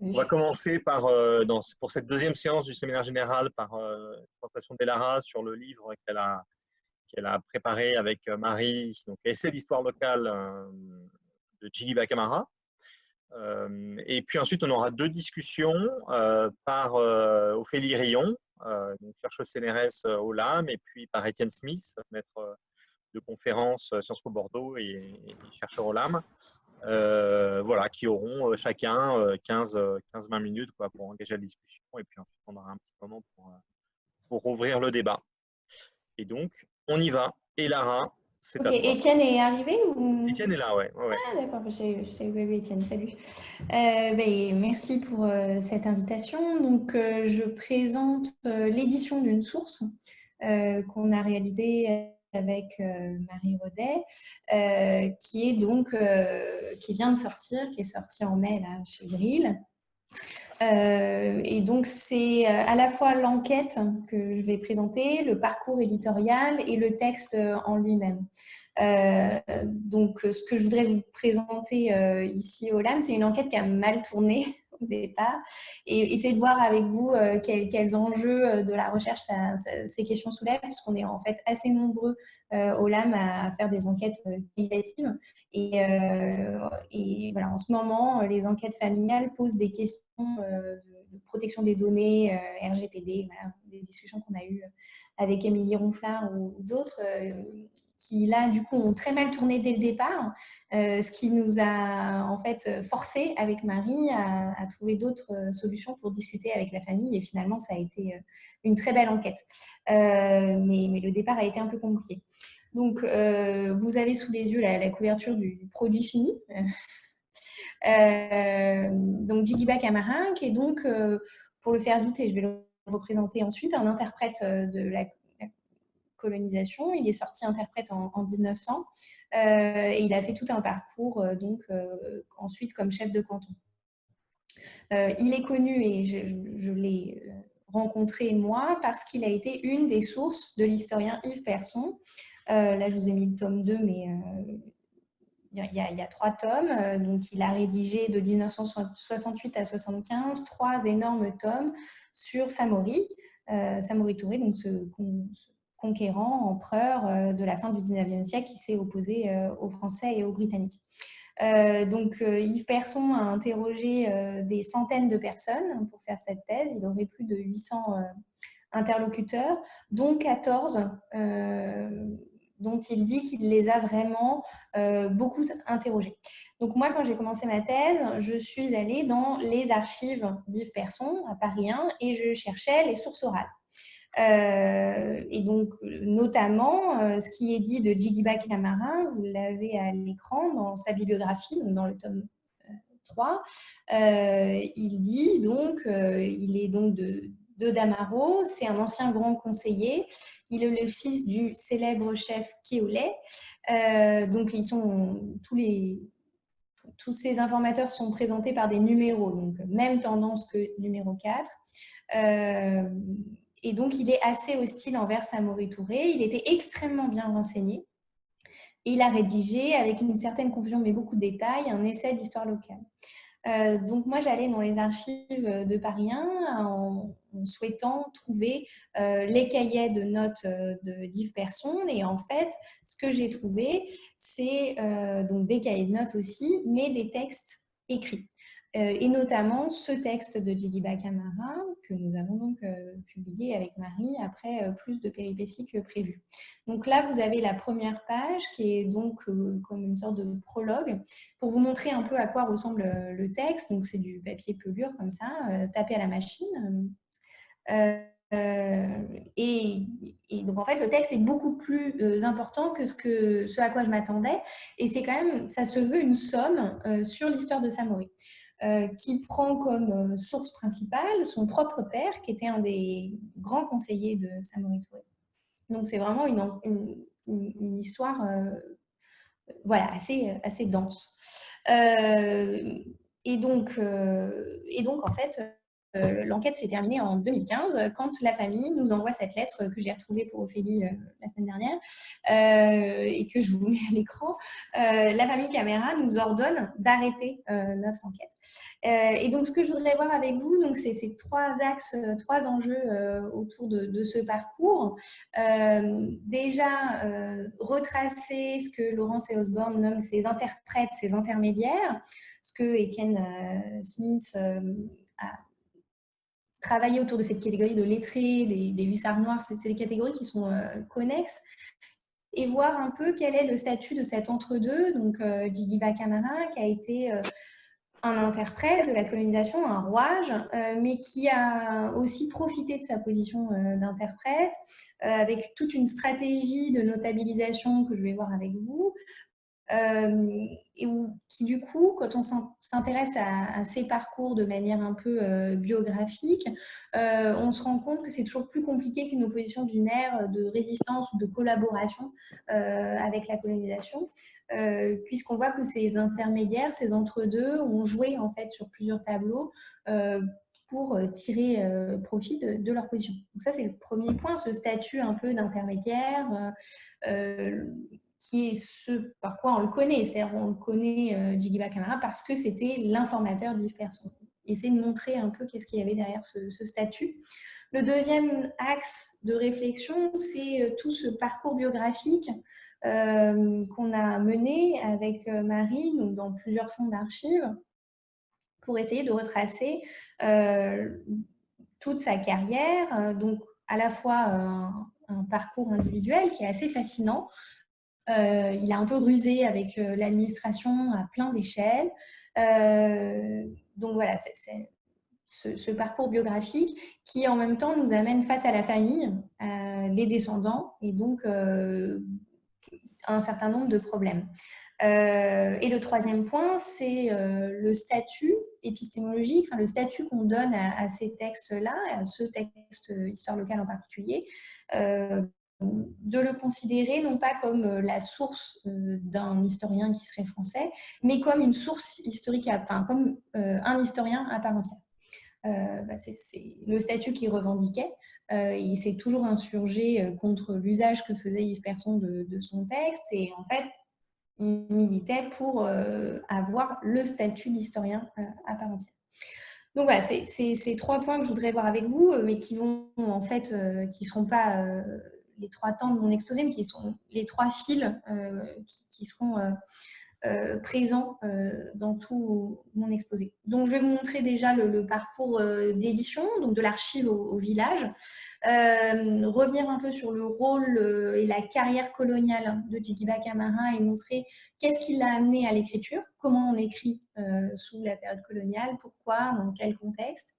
On va commencer pour cette deuxième séance du séminaire général par une présentation d'Elara sur le livre qu'elle a préparé avec Marie, donc Essai d'histoire locale de Djigiba Camara. Et puis ensuite, on aura deux discussions par Ophélie Rion, donc chercheuse CNRS au LAM, et puis par Étienne Smith, maître de conférence Sciences Po Bordeaux et chercheur au LAM. Voilà, qui auront chacun 15-20 minutes pour engager la discussion. Et puis ensuite, on aura un petit moment pour ouvrir le débat. Et donc, on y va. Et Lara, c'est à toi. Étienne est arrivé ou... Étienne est là, ouais. Ah d'accord, je savais pas vu Étienne, salut. Merci pour cette invitation. Donc, je présente l'édition d'une source qu'on a réalisée avec Marie Rodet, qui vient de sortir, qui est sortie en mai là, chez Grill. Et donc, c'est à la fois l'enquête que je vais présenter, le parcours éditorial et le texte en lui-même. Donc, ce que je voudrais vous présenter ici au LAM, c'est une enquête qui a mal tourné au départ et essayer de voir avec vous quels enjeux de la recherche ces questions soulèvent, puisqu'on est en fait assez nombreux au LAM à faire des enquêtes qualitatives. Et voilà, en ce moment, les enquêtes familiales posent des questions de protection des données, RGPD, voilà, des discussions qu'on a eues avec Émilie Ronflard ou d'autres, qui là, du coup, ont très mal tourné dès le départ, ce qui nous a en fait forcé avec Marie à trouver d'autres solutions pour discuter avec la famille. Et finalement, ça a été une très belle enquête. Mais le départ a été un peu compliqué. Donc, vous avez sous les yeux la couverture du produit fini. Donc, Djigiba Camara, qui est donc, pour le faire vite, et je vais le représenter ensuite, un interprète de la colonisation. Il est sorti interprète en 1900 et il a fait tout un parcours ensuite comme chef de canton. Il est connu et je l'ai rencontré moi parce qu'il a été une des sources de l'historien Yves Persson. Là, je vous ai mis le tome 2, mais il y a 3 tomes. Donc, il a rédigé de 1968 à 1975 3 énormes tomes sur Samori Touré, donc ce conquérant, empereur de la fin du 19e siècle qui s'est opposé aux Français et aux Britanniques. Yves Persson a interrogé des centaines de personnes pour faire cette thèse. Il aurait plus de 800 interlocuteurs, dont 14 dont il dit qu'il les a vraiment beaucoup interrogés. Donc moi, quand j'ai commencé ma thèse, je suis allée dans les archives d'Yves Persson à Paris 1 et je cherchais les sources orales. Et donc, notamment, ce qui est dit de Djigiba Camara, vous l'avez à l'écran dans sa bibliographie, donc dans le tome 3. Il dit donc, il est donc de Damaro, c'est un ancien grand conseiller. Il est le fils du célèbre chef Kéolé. Donc, tous ces informateurs sont présentés par des numéros, donc même tendance que numéro 4. Et donc, il est assez hostile envers Samori Touré. Il était extrêmement bien renseigné. Et il a rédigé, avec une certaine confusion, mais beaucoup de détails, un essai d'histoire locale. Donc, moi, j'allais dans les archives de Paris 1 en souhaitant trouver les cahiers de notes d'Yves Persson. Et en fait, ce que j'ai trouvé, c'est donc des cahiers de notes aussi, mais des textes écrits. Et notamment ce texte de Djigiba Camara que nous avons donc publié avec Marie après plus de péripéties que prévu. Donc là, vous avez la première page qui est donc comme une sorte de prologue pour vous montrer un peu à quoi ressemble le texte. Donc c'est du papier pelure comme ça, tapé à la machine. Et donc en fait le texte est beaucoup plus important que ce à quoi je m'attendais, et c'est quand même, ça se veut une somme sur l'histoire de Samori. Qui prend comme source principale son propre père, qui était un des grands conseillers de Samori Touré. Donc, c'est vraiment une histoire voilà, assez dense. Et donc, en fait, l'enquête s'est terminée en 2015 quand la famille nous envoie cette lettre que j'ai retrouvée pour Ophélie la semaine dernière et que je vous mets à l'écran. La famille Camara nous ordonne d'arrêter notre enquête. Et donc, ce que je voudrais voir avec vous, donc, c'est ces 3 axes, 3 enjeux autour de ce parcours. Déjà, retracer ce que Laurence et Osborne nomment ces interprètes, ces intermédiaires, ce que Étienne Smith a travaillé autour de cette catégorie de lettrés, des hussards noirs, c'est des catégories qui sont connexes, et voir un peu quel est le statut de cet entre-deux, donc Djigiba Camara, qui a été un interprète de la colonisation, un rouage, mais qui a aussi profité de sa position d'interprète, avec toute une stratégie de notabilisation que je vais voir avec vous, et qui du coup, quand on s'intéresse à ces parcours de manière un peu biographique, on se rend compte que c'est toujours plus compliqué qu'une opposition binaire de résistance ou de collaboration avec la colonisation, puisqu'on voit que ces intermédiaires, ces entre-deux, ont joué en fait sur plusieurs tableaux pour tirer profit de leur position. Donc ça, c'est le premier point, ce statut un peu d'intermédiaire, qui est ce par quoi on le connaît. C'est-à-dire on le connaît, Djigiba Camara, parce que c'était l'informateur d'Yves Persson. Essayer de montrer un peu qu'est-ce qu'il y avait derrière ce statut. Le deuxième axe de réflexion, c'est tout ce parcours biographique qu'on a mené avec Marie, donc dans plusieurs fonds d'archives, pour essayer de retracer toute sa carrière, donc à la fois un parcours individuel qui est assez fascinant. Il a un peu rusé avec l'administration à plein d'échelles. Donc voilà, c'est ce parcours biographique qui en même temps nous amène face à la famille, les descendants, et donc un certain nombre de problèmes. Et le troisième point, c'est le statut épistémologique, enfin le statut qu'on donne à ces textes-là, à ce texte Histoire locale en particulier, de le considérer non pas comme la source d'un historien qui serait français, mais comme une source historique, enfin comme un historien à part entière. C'est le statut qu'il revendiquait. Il s'est toujours insurgé contre l'usage que faisait Yves Persson de son texte, et en fait, il militait pour avoir le statut d'historien à part entière. Donc voilà, c'est ces 3 points que je voudrais voir avec vous, mais qui vont en fait, qui ne seront pas les 3 temps de mon exposé, mais qui sont les 3 fils qui seront présents dans tout mon exposé. Donc je vais vous montrer déjà le parcours d'édition, donc de l'archive au village, revenir un peu sur le rôle et la carrière coloniale de Djigiba Camara et montrer qu'est-ce qui l'a amené à l'écriture, comment on écrit sous la période coloniale, pourquoi, dans quel contexte.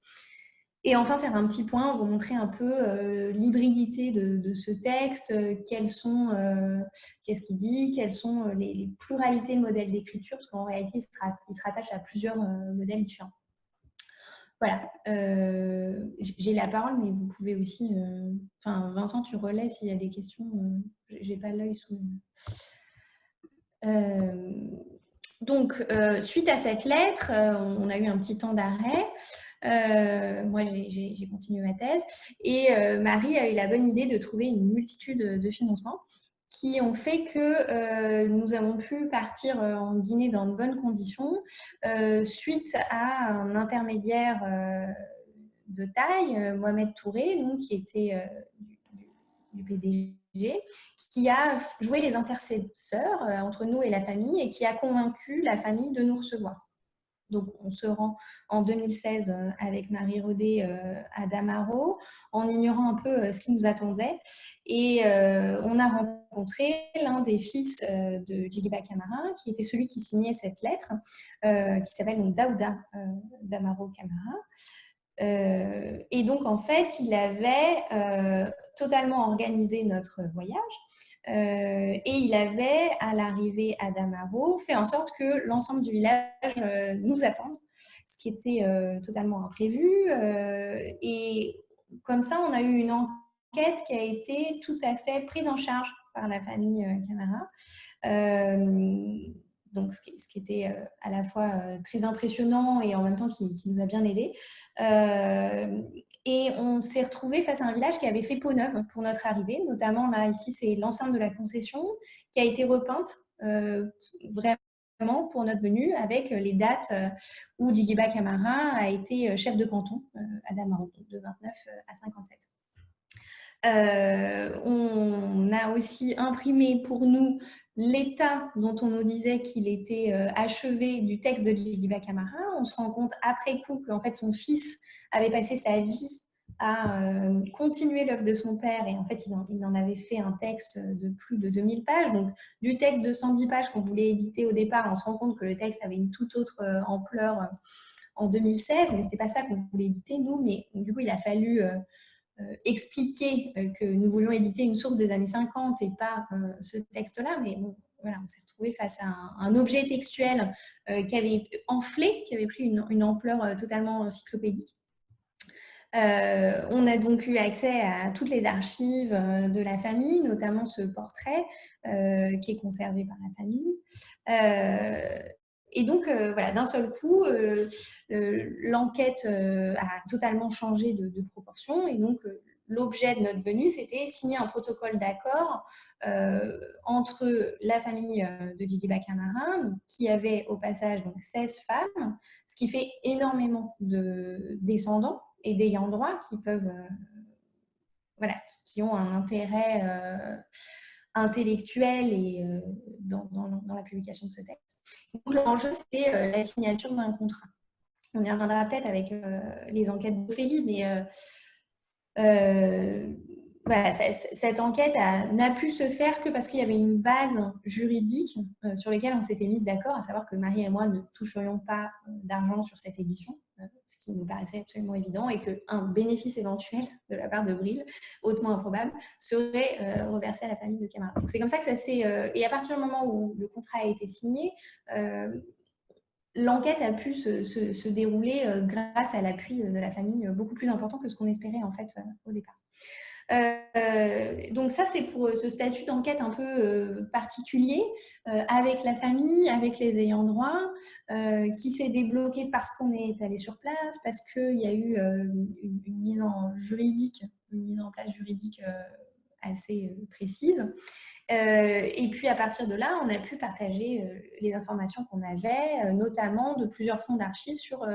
Et enfin, faire un petit point, vous montrer un peu l'hybridité de ce texte, qu'est-ce qu'il dit, quelles sont les pluralités de modèles d'écriture, parce qu'en réalité, il se rattache à plusieurs modèles différents. Voilà, j'ai la parole, mais vous pouvez aussi... Enfin, Vincent, tu relais s'il y a des questions. J'ai pas l'œil sous... Donc, suite à cette lettre, on a eu un petit temps d'arrêt. Moi, j'ai continué ma thèse. Et Marie a eu la bonne idée de trouver une multitude de financements qui ont fait que nous avons pu partir en Guinée dans de bonnes conditions suite à un intermédiaire de taille, Mohamed Touré, donc, qui était du PDG, qui a joué les intercesseurs entre nous et la famille et qui a convaincu la famille de nous recevoir. Donc, on se rend en 2016 avec Marie Rodet à Damaro, en ignorant un peu ce qui nous attendait. Et on a rencontré l'un des fils de Djigiba Camara, qui était celui qui signait cette lettre, qui s'appelle donc Daouda Damaro Camara. Et donc, en fait, il avait totalement organisé notre voyage. Et il avait, à l'arrivée à Damaro, fait en sorte que l'ensemble du village nous attende, ce qui était totalement imprévu. Et comme ça, on a eu une enquête qui a été tout à fait prise en charge par la famille Camara, donc ce qui était à la fois très impressionnant et en même temps qui nous a bien aidés. Et on s'est retrouvé face à un village qui avait fait peau neuve pour notre arrivée, notamment là, ici, c'est l'enceinte de la concession qui a été repeinte vraiment pour notre venue avec les dates où Djigiba Camara a été chef de canton à Damaro, de 29 à 57. On a aussi imprimé pour nous l'état dont on nous disait qu'il était achevé du texte de Djigiba Camara. On se rend compte après coup qu'en fait son fils avait passé sa vie à continuer l'œuvre de son père et en fait il en avait fait un texte de plus de 2000 pages. Donc du texte de 110 pages qu'on voulait éditer au départ, on se rend compte que le texte avait une toute autre ampleur en 2016, mais c'était pas ça qu'on voulait éditer nous, mais du coup il a fallu expliquer que nous voulions éditer une source des années 50 et pas ce texte-là, mais bon, voilà, on s'est retrouvé face à un objet textuel qui avait enflé, qui avait pris une ampleur totalement encyclopédique. On a donc eu accès à toutes les archives de la famille, notamment ce portrait qui est conservé par la famille. Et donc, voilà, d'un seul coup, l'enquête a totalement changé de proportion. Et donc, l'objet de notre venue, c'était signer un protocole d'accord entre la famille de Djigiba Camara, qui avait au passage donc, 16 femmes, ce qui fait énormément de descendants et d'ayants droit qui peuvent, voilà, qui ont un intérêt intellectuel et dans la publication de ce texte. Donc, l'enjeu, c'était la signature d'un contrat. On y reviendra peut-être avec les enquêtes d'Ophélie, mais voilà, cette enquête n'a pu se faire que parce qu'il y avait une base juridique sur laquelle on s'était mis d'accord, à savoir que Marie et moi ne toucherions pas d'argent sur cette édition, ce qui nous paraissait absolument évident, et qu'un bénéfice éventuel de la part de Bril, hautement improbable, serait reversé à la famille de Camara. Donc c'est comme ça que ça s'est... et à partir du moment où le contrat a été signé, l'enquête a pu se dérouler grâce à l'appui de la famille beaucoup plus important que ce qu'on espérait en fait au départ. Donc ça, c'est pour ce statut d'enquête un peu particulier avec la famille, avec les ayants droit, qui s'est débloqué parce qu'on est allé sur place, parce qu'il y a eu une mise en place juridique assez précise. Et puis à partir de là, on a pu partager les informations qu'on avait, notamment de plusieurs fonds d'archives sur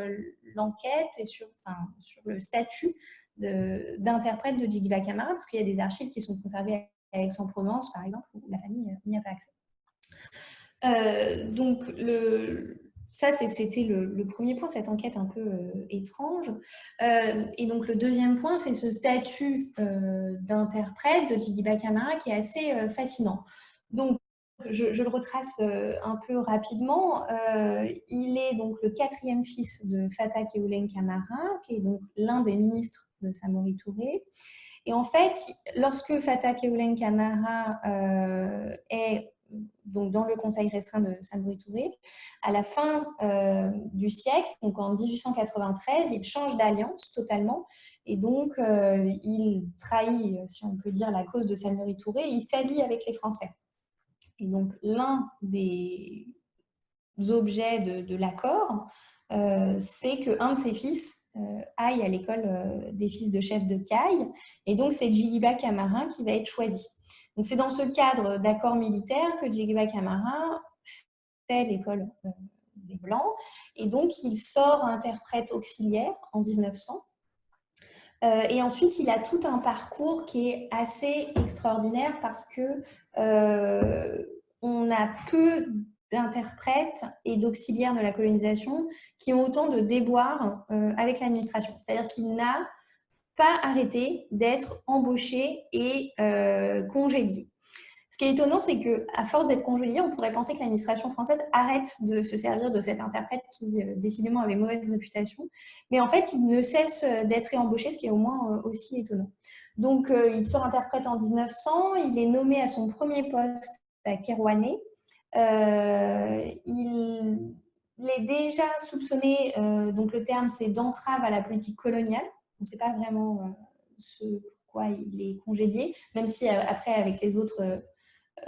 l'enquête et sur le statut d'interprète de Djigiba Camara, parce qu'il y a des archives qui sont conservées à Aix-en-Provence, par exemple, où la famille n'y a pas accès. Donc, ça, c'était le premier point, cette enquête un peu étrange. Et donc, le deuxième point, c'est ce statut d'interprète de Djigiba Camara qui est assez fascinant. Donc, je le retrace un peu rapidement. Il est donc le 4e fils de Fata Kewoulen Camara, qui est donc l'un des ministres de Samori Touré. Et en fait, lorsque Fata Kewoulen Camara est donc dans le conseil restreint de Samori Touré, à la fin du siècle, donc en 1893, il change d'alliance totalement et donc il trahit, si on peut dire, la cause de Samori Touré et il s'allie avec les Français. Et donc l'un des objets de l'accord, c'est qu'un de ses fils aille à l'école des fils de chefs de Caille, et donc c'est Djigiba Camara qui va être choisi. Donc c'est dans ce cadre d'accord militaire que Djigiba Camara fait l'école des Blancs, et donc il sort interprète auxiliaire en 1900. Et ensuite, il a tout un parcours qui est assez extraordinaire parce que on a peu d'interprètes et d'auxiliaires de la colonisation qui ont autant de déboires avec l'administration. C'est-à-dire qu'il n'a pas arrêté d'être embauché et congédié. Ce qui est étonnant, c'est qu'à force d'être congédié, on pourrait penser que l'administration française arrête de se servir de cet interprète qui, décidément, avait mauvaise réputation. Mais en fait, il ne cesse d'être réembauché, ce qui est au moins aussi étonnant. Donc, il sort interprète en 1900. Il est nommé à son premier poste à Kerouané. Il est déjà soupçonné, donc le terme, c'est d'entrave à la politique coloniale. On ne sait pas vraiment ce pourquoi il est congédié, même si après, avec les autres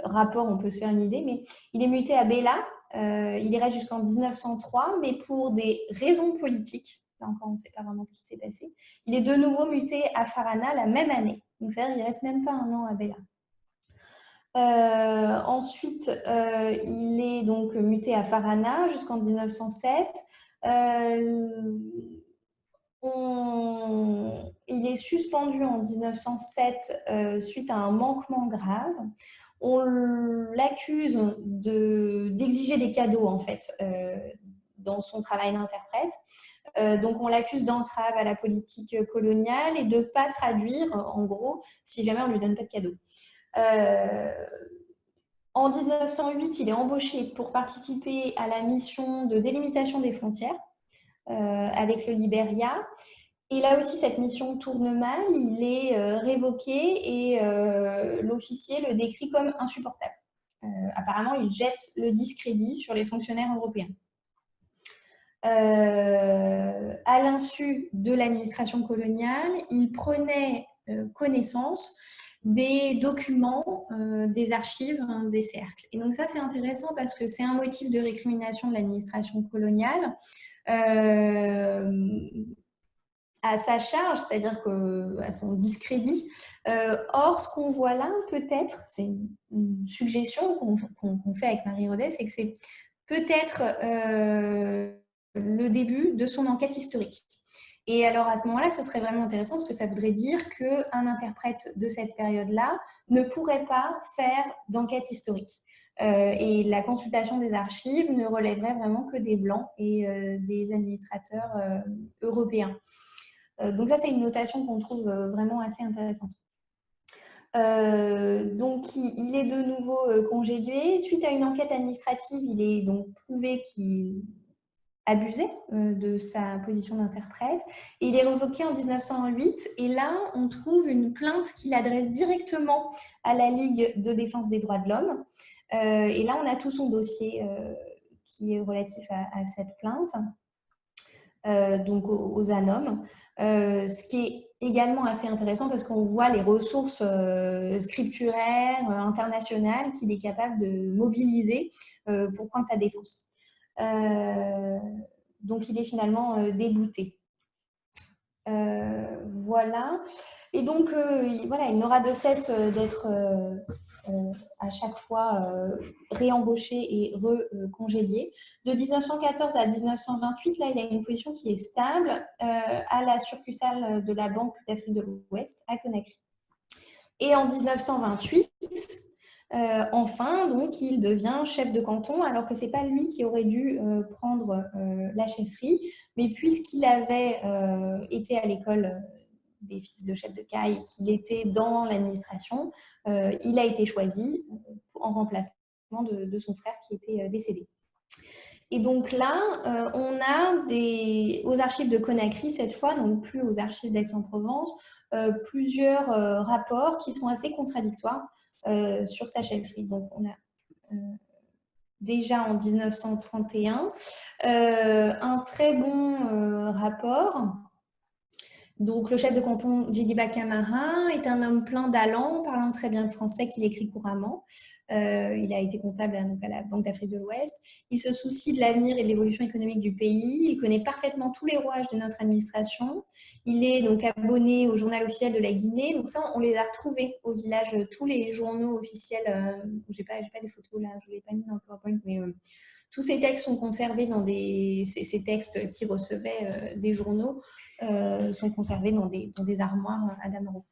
rapport, on peut se faire une idée, mais il est muté à Béla Il y reste jusqu'en 1903, mais pour des raisons politiques, là encore on ne sait pas vraiment ce qui s'est passé, il est de nouveau muté à Farana la même année. Donc c'est-à-dire qu'il ne reste même pas un an à Béla. Ensuite, il est donc muté à Farana jusqu'en 1907. Il est suspendu en 1907 suite à un manquement grave. On l'accuse d'exiger des cadeaux, en fait, dans son travail d'interprète. Donc, on l'accuse d'entrave à la politique coloniale et de ne pas traduire, en gros, si jamais on ne lui donne pas de cadeaux. En 1908, il est embauché pour participer à la mission de délimitation des frontières avec le Libéria. Et là aussi, cette mission tourne mal, il est révoqué et l'officier le décrit comme insupportable. Apparemment, il jette le discrédit sur les fonctionnaires européens. À l'insu de l'administration coloniale, il prenait connaissance des documents, des archives, des cercles. Et donc ça, c'est intéressant parce que c'est un motif de récrimination de l'administration coloniale à sa charge, c'est-à-dire à son discrédit. Or, ce qu'on voit là, peut-être, c'est une suggestion qu'on fait avec Marie Rodet, c'est que c'est peut-être le début de son enquête historique. Et alors, à ce moment-là, ce serait vraiment intéressant parce que ça voudrait dire qu'un interprète de cette période-là ne pourrait pas faire d'enquête historique. Et la consultation des archives ne relèverait vraiment que des Blancs et des administrateurs européens. Donc ça, c'est une notation qu'on trouve vraiment assez intéressante. Donc, il est de nouveau congédié. Suite à une enquête administrative, il est donc prouvé qu'il abusait de sa position d'interprète. Et il est révoqué en 1908. Et là, on trouve une plainte qu'il adresse directement à la Ligue de défense des droits de l'homme. Et là, on a tout son dossier qui est relatif à cette plainte. Donc aux ANOM. Ce qui est également assez intéressant parce qu'on voit les ressources scripturaires internationales qu'il est capable de mobiliser pour prendre sa défense. Donc il est finalement débouté. Voilà. Et donc, voilà, il n'aura de cesse d'être à chaque fois réembauché et recongédié. De 1914 à 1928, là, il a une position qui est stable à la succursale de la Banque d'Afrique de l'Ouest à Conakry. Et en 1928, enfin, donc, il devient chef de canton, alors que ce n'est pas lui qui aurait dû prendre la chefferie, mais puisqu'il avait été à l'école des fils de chef de caille, qu'il était dans l'administration, il a été choisi en remplacement de son frère qui était décédé. Et donc là, on a aux archives de Conakry cette fois, donc plus aux archives d'Aix-en-Provence, plusieurs rapports qui sont assez contradictoires sur sa chefferie. Donc on a déjà en 1931 un très bon rapport. Donc, le chef de canton, Djigiba Camara, est un homme plein d'allant, parlant très bien le français, qu'il écrit couramment. Il a été comptable donc, à la Banque d'Afrique de l'Ouest. Il se soucie de l'avenir et de l'évolution économique du pays. Il connaît parfaitement tous les rouages de notre administration. Il est donc abonné au journal officiel de la Guinée. Donc ça, on les a retrouvés au village, tous les journaux officiels. J'ai pas des photos là, je ne l'ai pas mis dans le PowerPoint, mais tous ces textes sont conservés dans ces textes qui recevaient des journaux. Sont conservés dans des armoires à Dameron.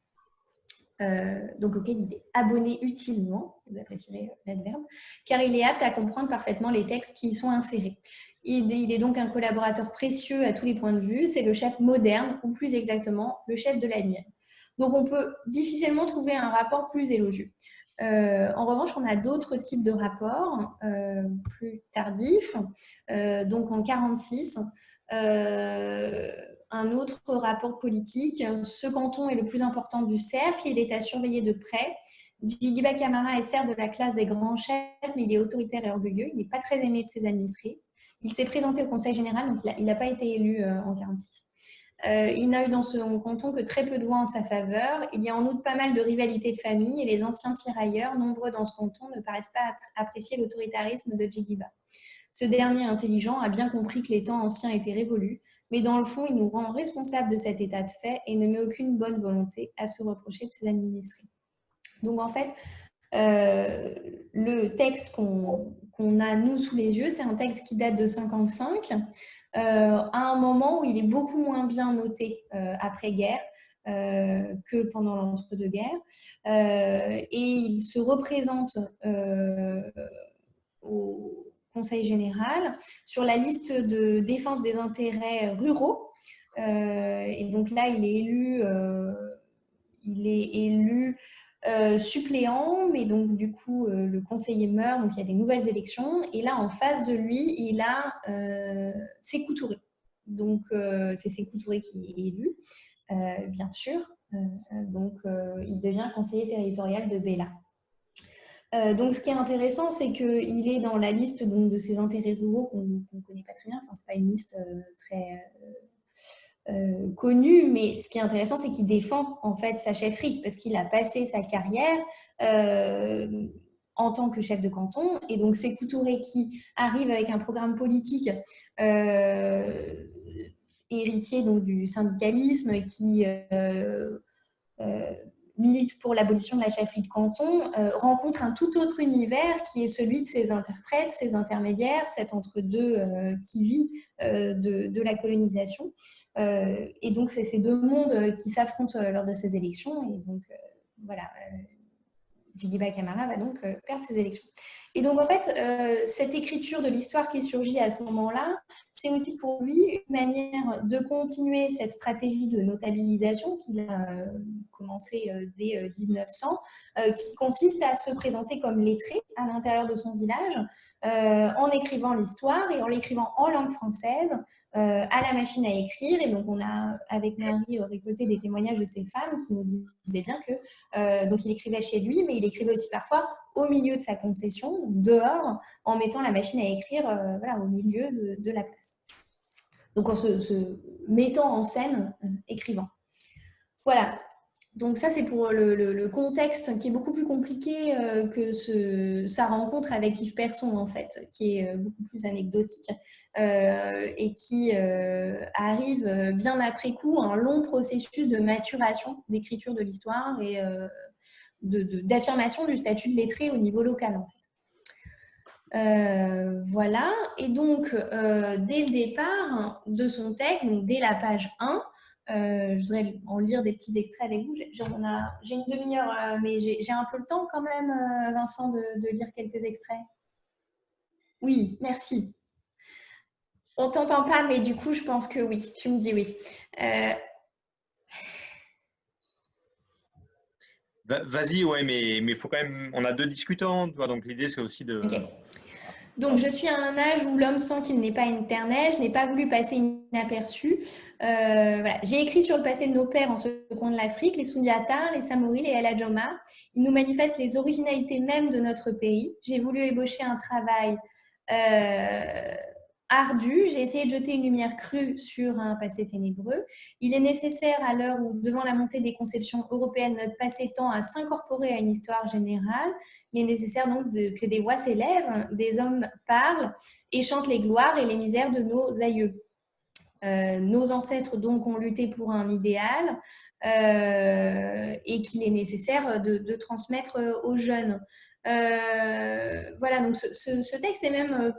Donc auquel il est abonné utilement, vous apprécierez l'adverbe, car il est apte à comprendre parfaitement les textes qui y sont insérés. Il est donc un collaborateur précieux à tous les points de vue, c'est le chef moderne, ou plus exactement, le chef de l'admirail. Donc on peut difficilement trouver un rapport plus élogieux. En revanche, on a d'autres types de rapports plus tardifs, donc en 1946, un autre rapport politique. Ce canton est le plus important du cercle, il est à surveiller de près. Djigiba Camara est certes de la classe des grands chefs, mais il est autoritaire et orgueilleux, il n'est pas très aimé de ses administrés. Il s'est présenté au Conseil général, donc il n'a pas été élu en 1946. Il n'a eu dans son canton que très peu de voix en sa faveur. Il y a en outre pas mal de rivalités de famille et les anciens tirailleurs, nombreux dans ce canton, ne paraissent pas apprécier l'autoritarisme de Djigiba. Ce dernier intelligent a bien compris que les temps anciens étaient révolus, mais dans le fond, il nous rend responsables de cet état de fait et ne met aucune bonne volonté à se reprocher de ses administrés. Donc en fait, le texte qu'on a nous sous les yeux, c'est un texte qui date de 55, à un moment où il est beaucoup moins bien noté après-guerre que pendant l'entre-deux-guerres. Et il se représente au Conseil général sur la liste de défense des intérêts ruraux. Et donc là, il est élu suppléant, mais donc du coup, le conseiller meurt, donc il y a des nouvelles élections. Et là, en face de lui, il a Sékou Touré. Donc, c'est Sékou Touré qui est élu, bien sûr. Donc, il devient conseiller territorial de Béla. Donc, ce qui est intéressant, c'est qu'il est dans la liste donc, de ces intérêts ruraux qu'on ne connaît pas très bien. Enfin, ce n'est pas une liste très connue, mais ce qui est intéressant, c'est qu'il défend en fait sa chefferie parce qu'il a passé sa carrière en tant que chef de canton. Et donc, Sékou Touré qui arrive avec un programme politique héritier donc, du syndicalisme qui milite pour l'abolition de la chefferie de canton, rencontre un tout autre univers qui est celui de ses interprètes, ses intermédiaires, cet entre-deux qui vit de la colonisation. Et donc, c'est ces deux mondes qui s'affrontent lors de ces élections. Et donc, voilà, Djigiba Camara va donc perdre ses élections. Et donc, en fait, cette écriture de l'histoire qui surgit à ce moment-là, c'est aussi pour lui une manière de continuer cette stratégie de notabilisation qu'il a commencé dès 1900, qui consiste à se présenter comme lettré à l'intérieur de son village, en écrivant l'histoire et en l'écrivant en langue française, à la machine à écrire. Et donc, on a, avec Marie, récolté des témoignages de ces femmes qui nous disaient bien que donc il écrivait chez lui, mais il écrivait aussi parfois au milieu de sa concession, dehors, en mettant la machine à écrire voilà, au milieu de la place. Donc en se mettant en scène, écrivant. Voilà. Donc ça, c'est pour le contexte qui est beaucoup plus compliqué que sa rencontre avec Yves Persson, en fait, qui est beaucoup plus anecdotique et qui arrive bien après coup, un long processus de maturation, d'écriture de l'histoire et d'affirmation du statut de lettré au niveau local, en fait. Voilà. Et donc, dès le départ de son texte, donc dès la page 1, je voudrais en lire des petits extraits avec vous. J'ai une demi-heure, mais j'ai un peu le temps quand même, Vincent, de lire quelques extraits. Oui, merci. On ne t'entend pas, mais du coup, je pense que oui. Tu me dis oui. Vas-y, ouais, mais il faut quand même. On a deux discutants, donc l'idée c'est aussi de. Okay. Donc, je suis à un âge où l'homme sent qu'il n'est pas éternel. Je n'ai pas voulu passer inaperçu. Voilà. J'ai écrit sur le passé de nos pères en ce coin de l'Afrique, les Sundiata, les Samori, les El Hadjoma. Ils nous manifestent les originalités même de notre pays. J'ai voulu ébaucher un travail ardu. J'ai essayé de jeter une lumière crue sur un passé ténébreux. Il est nécessaire, à l'heure où, devant la montée des conceptions européennes, notre passé tend à s'incorporer à une histoire générale. Il est nécessaire donc que des voix s'élèvent, des hommes parlent et chantent les gloires et les misères de nos aïeux. Nos ancêtres donc ont lutté pour un idéal et qu'il est nécessaire de transmettre aux jeunes. Voilà, donc ce texte est même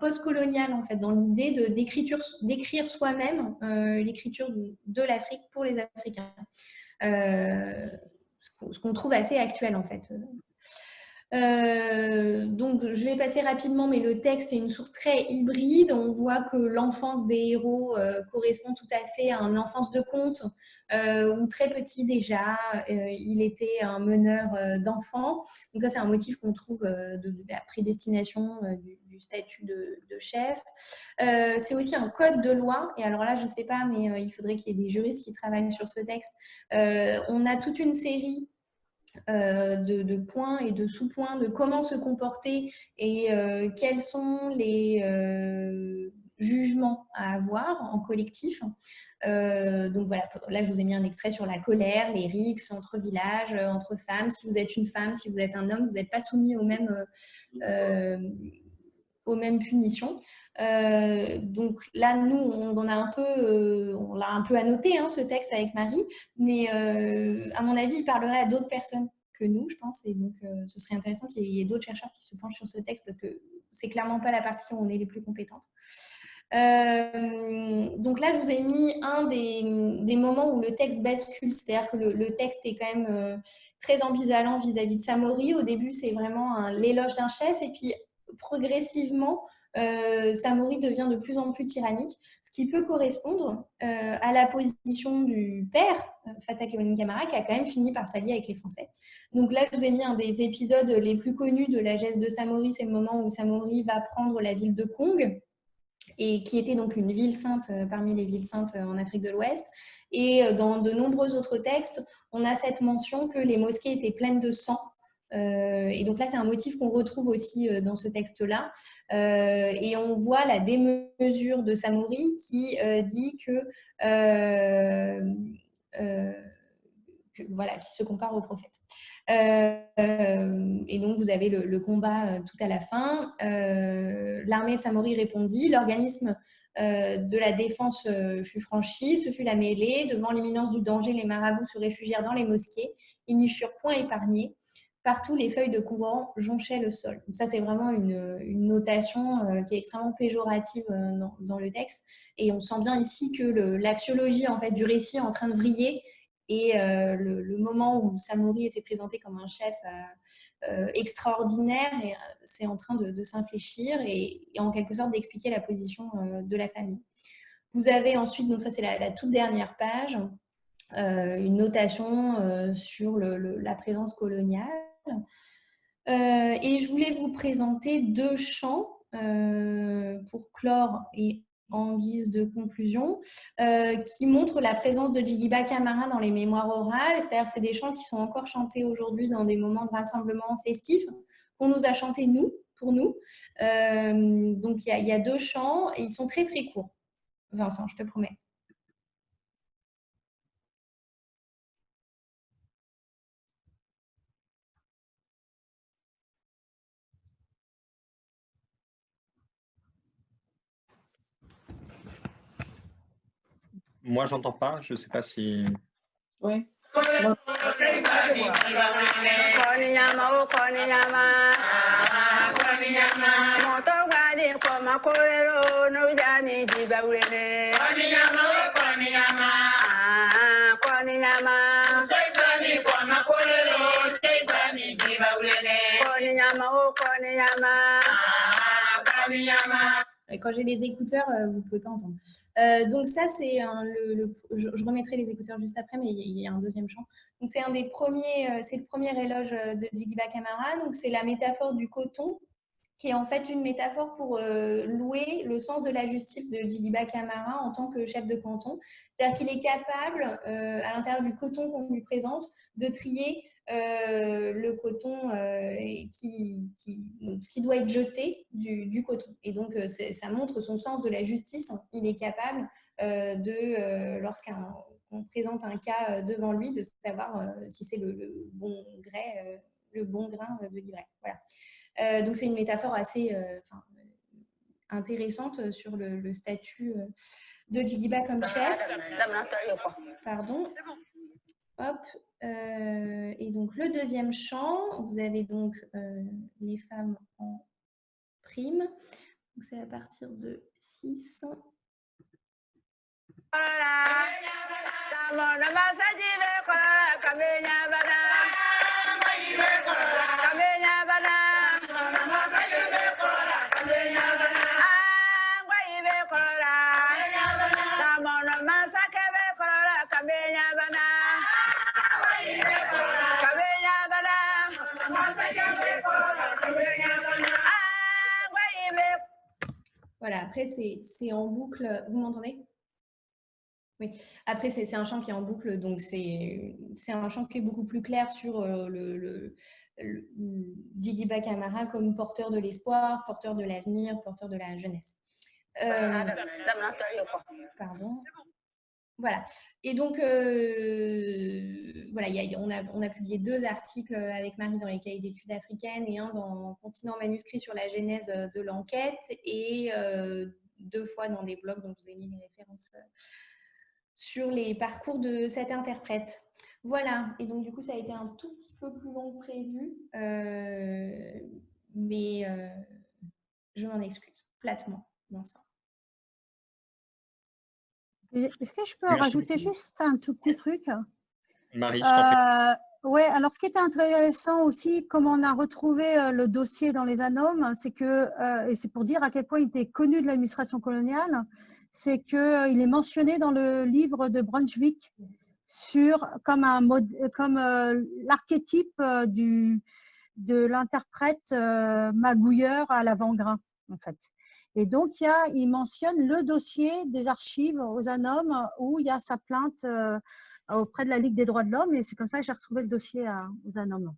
post-colonial en fait, dans l'idée d'écrire soi-même l'écriture de l'Afrique pour les Africains. Ce qu'on trouve assez actuel en fait. Donc je vais passer rapidement, mais le texte est une source très hybride. On voit que l'enfance des héros correspond tout à fait à une enfance de conte où très petit déjà il était un meneur d'enfants. Donc ça c'est un motif qu'on trouve de la prédestination du statut de chef. C'est aussi un code de loi, et alors là je ne sais pas, mais il faudrait qu'il y ait des juristes qui travaillent sur ce texte. On a toute une série de points et de sous-points de comment se comporter et quels sont les jugements à avoir en collectif. Donc voilà, là je vous ai mis un extrait sur la colère, les rixes entre villages, entre femmes. Si vous êtes une femme, si vous êtes un homme, vous n'êtes pas soumis aux mêmes punitions. Donc là, nous, on l'a un peu annoté, hein, ce texte avec Marie, mais à mon avis, il parlerait à d'autres personnes que nous, je pense, et donc ce serait intéressant qu'il y ait d'autres chercheurs qui se penchent sur ce texte parce que c'est clairement pas la partie où on est les plus compétentes. Donc là, je vous ai mis un des moments où le texte bascule, c'est-à-dire que le texte est quand même très ambivalent vis-à-vis de Samori. Au début, c'est vraiment l'éloge d'un chef, et puis progressivement, Samori devient de plus en plus tyrannique, ce qui peut correspondre à la position du père, Fata Keoni Camara, qui a quand même fini par s'allier avec les Français. Donc là, je vous ai mis un des épisodes les plus connus de la geste de Samori, c'est le moment où Samori va prendre la ville de Kong, et qui était donc une ville sainte parmi les villes saintes en Afrique de l'Ouest. Et dans de nombreux autres textes, on a cette mention que les mosquées étaient pleines de sang. Et donc là, c'est un motif qu'on retrouve aussi dans ce texte-là. Et on voit la démesure de Samori qui dit voilà, qui se compare au prophète. Et donc, vous avez le combat tout à la fin. L'armée de Samori répondit. L'organisme de la défense fut franchi. Ce fut la mêlée. Devant l'imminence du danger, les marabouts se réfugièrent dans les mosquées. Ils n'y furent point épargnés. Partout, les feuilles de Coran jonchaient le sol. Donc ça, c'est vraiment une notation qui est extrêmement péjorative dans le texte. Et on sent bien ici que l'axiologie en fait, du récit est en train de vriller. Et le moment où Samori était présenté comme un chef extraordinaire, c'est en train de s'infléchir et en quelque sorte d'expliquer la position de la famille. Vous avez ensuite, donc ça c'est la toute dernière page, une notation sur la présence coloniale. Et je voulais vous présenter deux chants pour clore et en guise de conclusion, qui montrent la présence de Djigiba Camara dans les mémoires orales. C'est-à-dire c'est des chants qui sont encore chantés aujourd'hui dans des moments de rassemblement festifs, qu'on nous a chantés nous, pour nous. Donc il y a deux chants et ils sont très très courts. Vincent, je te promets. Moi, j'entends pas. Je sais pas si. Oui. Et quand j'ai les écouteurs, vous ne pouvez pas entendre. Donc ça, c'est je remettrai les écouteurs juste après, mais il y a un deuxième chant. Donc c'est un des premiers, c'est le premier éloge de Djigiba Camara. Donc c'est la métaphore du coton, qui est en fait une métaphore pour louer le sens de la justice de Djigiba Camara en tant que chef de canton. C'est-à-dire qu'il est capable, à l'intérieur du coton qu'on lui présente, de trier le coton qui doit être jeté du coton. Et donc, ça montre son sens de la justice. Il est capable lorsqu'on présente un cas devant lui, de savoir si c'est le bon grain de livret. Voilà. Donc, c'est une métaphore assez intéressante sur le statut de Djigiba comme chef. Pardon. Hop. Et donc, le deuxième chant, vous avez donc les femmes en prime. Donc, c'est à partir de 6. Voilà, après, c'est en boucle. Vous m'entendez ? Oui. Après, c'est un chant qui est en boucle, donc c'est un chant qui est beaucoup plus clair sur Djigiba Camara comme porteur de l'espoir, porteur de l'avenir, porteur de la jeunesse. Pardon. Voilà. Et donc, voilà, on a publié 2 articles avec Marie dans les cahiers d'études africaines et un dans Continent manuscrit sur la genèse de l'enquête et 2 fois dans des blogs dont je vous ai mis les références sur les parcours de cet interprète. Voilà. Et donc, du coup, ça a été un tout petit peu plus long que prévu, mais je m'en excuse platement dans ça. Est-ce que je peux Merci rajouter beaucoup. juste un tout petit truc? Marie, je t'en prie. Oui, alors ce qui était intéressant aussi, comme on a retrouvé le dossier dans les ANOM, c'est que, et c'est pour dire à quel point il était connu de l'administration coloniale, c'est qu'il est mentionné dans le livre de Brunswick comme l'archétype de l'interprète magouilleur à l'avant-grain, en fait. Et donc, il mentionne le dossier des archives aux ANOM où il y a sa plainte auprès de la Ligue des droits de l'homme, et c'est comme ça que j'ai retrouvé le dossier aux ANOM.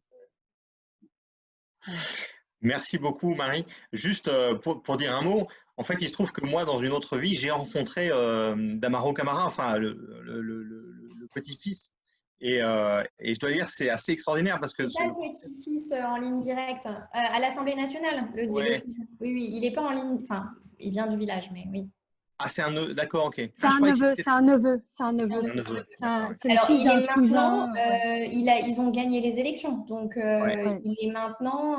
Merci beaucoup, Marie. Juste pour dire un mot, en fait, il se trouve que moi, dans une autre vie, j'ai rencontré Damaro Camara, enfin le petit-fils. Et je dois dire, c'est assez extraordinaire parce que… C'est pas le petit-fils en ligne directe à l'Assemblée nationale, le Diego. Ouais. Oui, oui, il n'est pas en ligne, enfin, il vient du village, mais oui. Ah, c'est un neveu, d'accord, ok. C'est un neveu, c'est un neveu, c'est un neveu. Un neveu. C'est le Alors, fils il d'un est cousin. maintenant, ils ont gagné les élections, donc Ouais. il est maintenant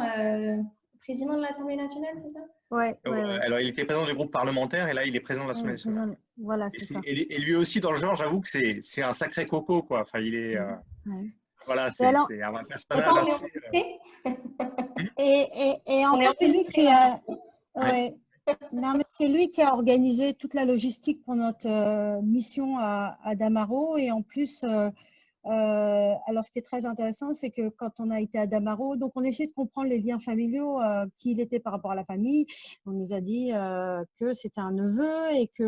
président de l'Assemblée nationale, c'est ça? Ouais. Alors, il était président du groupe parlementaire et là, il est président de l'Assemblée nationale. Voilà, c'est ça. Et lui aussi, dans le genre, j'avoue que c'est un sacré coco, quoi. Enfin, il est… voilà, c'est un vrai personnage assez… Et en On est fait, c'est lui enregistré qui a… Ouais. Non, mais c'est lui qui a organisé toute la logistique pour notre mission à Damaro. Et en plus, alors ce qui est très intéressant, c'est que quand on a été à Damaro, donc on essayait de comprendre les liens familiaux, qui il était par rapport à la famille. On nous a dit que c'était un neveu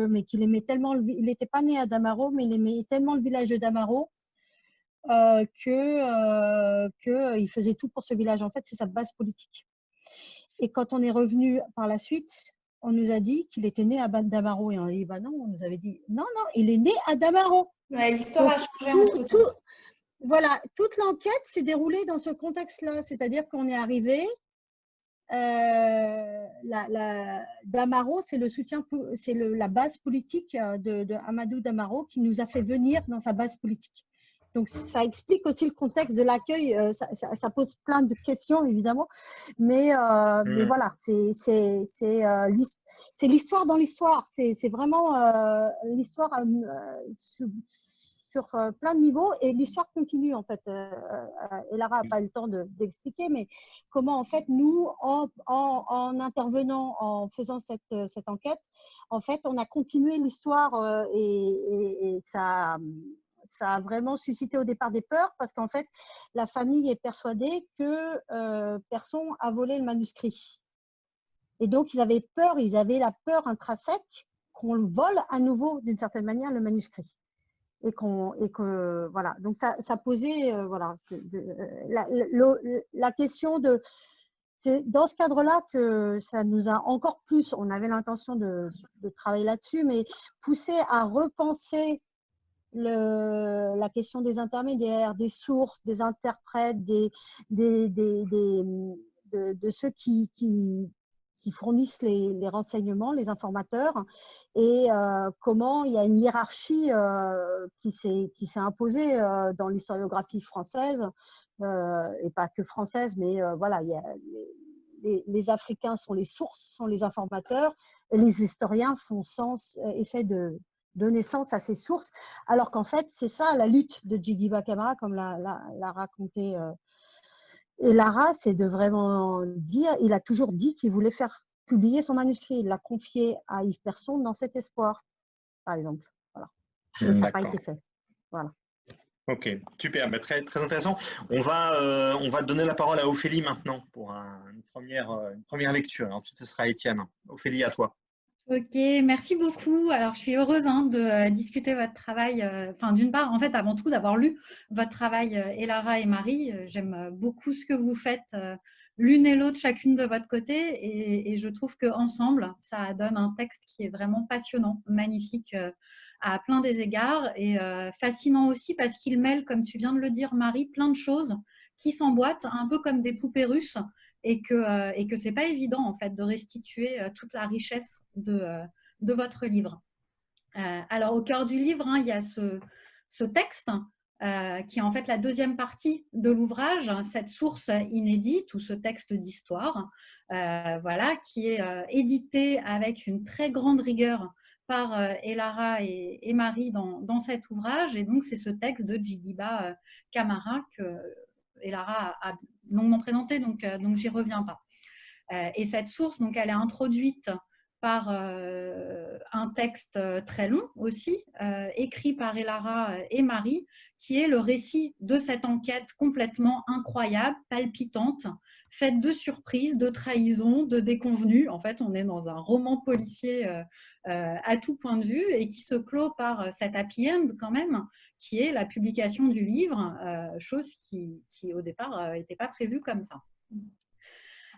mais qu'il aimait tellement, il n'était pas né à Damaro, mais il aimait tellement le village de Damaro qu'il faisait tout pour ce village. En fait, c'est sa base politique. Et quand on est revenu par la suite, on nous a dit qu'il était né à Damaro. Et on a dit, bah non, on nous avait dit, non, il est né à Damaro. Ouais, l'histoire a changé entre-temps. Voilà, toute l'enquête s'est déroulée dans ce contexte-là. C'est-à-dire qu'on est arrivé, Damaro, c'est le soutien, c'est la base politique de Amadou Damaro qui nous a fait venir dans sa base politique. Donc, ça explique aussi le contexte de l'accueil. Ça pose plein de questions, évidemment. Mais voilà, c'est l'histoire dans l'histoire. C'est vraiment l'histoire sur plein de niveaux. Et l'histoire continue, en fait. Et Lara n'a pas eu le temps d'expliquer, mais comment, en fait, nous, en intervenant, en faisant cette enquête, en fait, on a continué l'histoire et ça a vraiment suscité au départ des peurs parce qu'en fait, la famille est persuadée que personne a volé le manuscrit. Et donc, ils avaient la peur intrinsèque qu'on vole à nouveau, d'une certaine manière, le manuscrit. Et que voilà. Donc, ça posait voilà, la question de… C'est dans ce cadre-là que ça nous a encore plus, on avait l'intention de travailler là-dessus, mais poussé à repenser la question des intermédiaires, des sources, des interprètes, de ceux qui fournissent les renseignements, les informateurs, et comment il y a une hiérarchie qui s'est imposée dans l'historiographie française, et pas que française, mais voilà, il y a les Africains sont les sources, sont les informateurs, et les historiens essaient de donner sens à ces sources, alors qu'en fait, c'est ça la lutte de Djigiba Camara, comme l'a raconté et Lara, c'est de vraiment dire, il a toujours dit qu'il voulait faire publier son manuscrit, il l'a confié à Yves Persson dans cet espoir, par exemple. Voilà. Et ça n'a pas été fait. Voilà. Ok, super, bah, très, très intéressant. On va donner la parole à Ophélie maintenant pour une première lecture. Ensuite, ce sera Étienne. Ophélie, à toi. Ok, merci beaucoup. Alors, je suis heureuse de discuter votre travail. Enfin, d'une part, en fait, avant tout, d'avoir lu votre travail, Elara et Marie. J'aime beaucoup ce que vous faites l'une et l'autre, chacune de votre côté. Et je trouve qu'ensemble, ça donne un texte qui est vraiment passionnant, magnifique à plein des égards et fascinant aussi parce qu'il mêle, comme tu viens de le dire, Marie, plein de choses qui s'emboîtent un peu comme des poupées russes et que ce n'est pas évident en fait de restituer toute la richesse de votre livre. Alors, au cœur du livre, il y a ce texte qui est en fait la deuxième partie de l'ouvrage, cette source inédite ou ce texte d'histoire, voilà, qui est édité avec une très grande rigueur par Elara et Marie dans cet ouvrage. Et donc, c'est ce texte de Djigiba Camara que Elara a longuement présenté, donc j'y reviens pas. Et cette source, donc, elle est introduite par un texte très long aussi, écrit par Elara et Marie, qui est le récit de cette enquête complètement incroyable, palpitante, faite de surprises, de trahisons, de déconvenues. En fait, on est dans un roman policier à tout point de vue et qui se clôt par cet happy end quand même, qui est la publication du livre, chose qui au départ n'était pas prévue comme ça.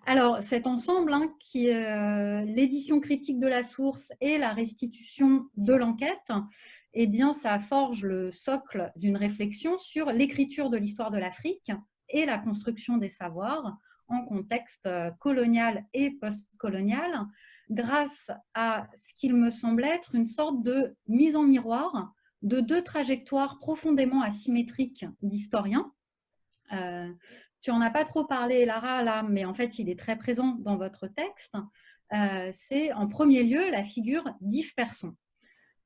Alors, cet ensemble, qui est l'édition critique de la source et la restitution de l'enquête, eh bien, ça forge le socle d'une réflexion sur l'écriture de l'histoire de l'Afrique et la construction des savoirs en contexte colonial et post-colonial, grâce à ce qu'il me semble être une sorte de mise en miroir de deux trajectoires profondément asymétriques d'historiens. Tu n'en as pas trop parlé, Lara, là, mais en fait, il est très présent dans votre texte. C'est en premier lieu la figure d'Yves Persson.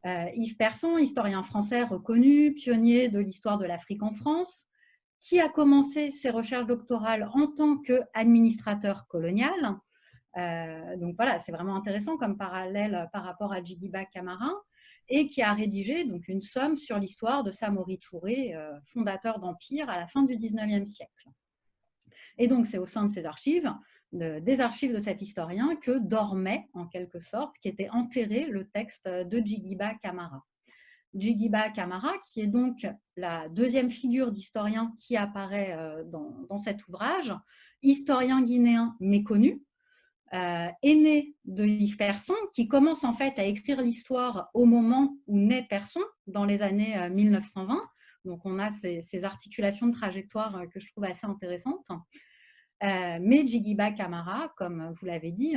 Yves Persson, historien français reconnu, pionnier de l'histoire de l'Afrique en France, qui a commencé ses recherches doctorales en tant qu'administrateur colonial. Donc voilà, c'est vraiment intéressant comme parallèle par rapport à Djigiba Camara, et qui a rédigé donc une somme sur l'histoire de Samori Touré, fondateur d'Empire à la fin du 19e siècle. Et donc, c'est au sein de ces archives, des archives de cet historien, que dormait, en quelque sorte, qui était enterré le texte de Djigiba Camara. Djigiba Camara, qui est donc la deuxième figure d'historien qui apparaît dans cet ouvrage, historien guinéen méconnu, aîné de Yves Persson, qui commence en fait à écrire l'histoire au moment où naît Persson, dans les années 1920. Donc, on a ces articulations de trajectoire que je trouve assez intéressantes. Mais Djigiba Camara, comme vous l'avez dit,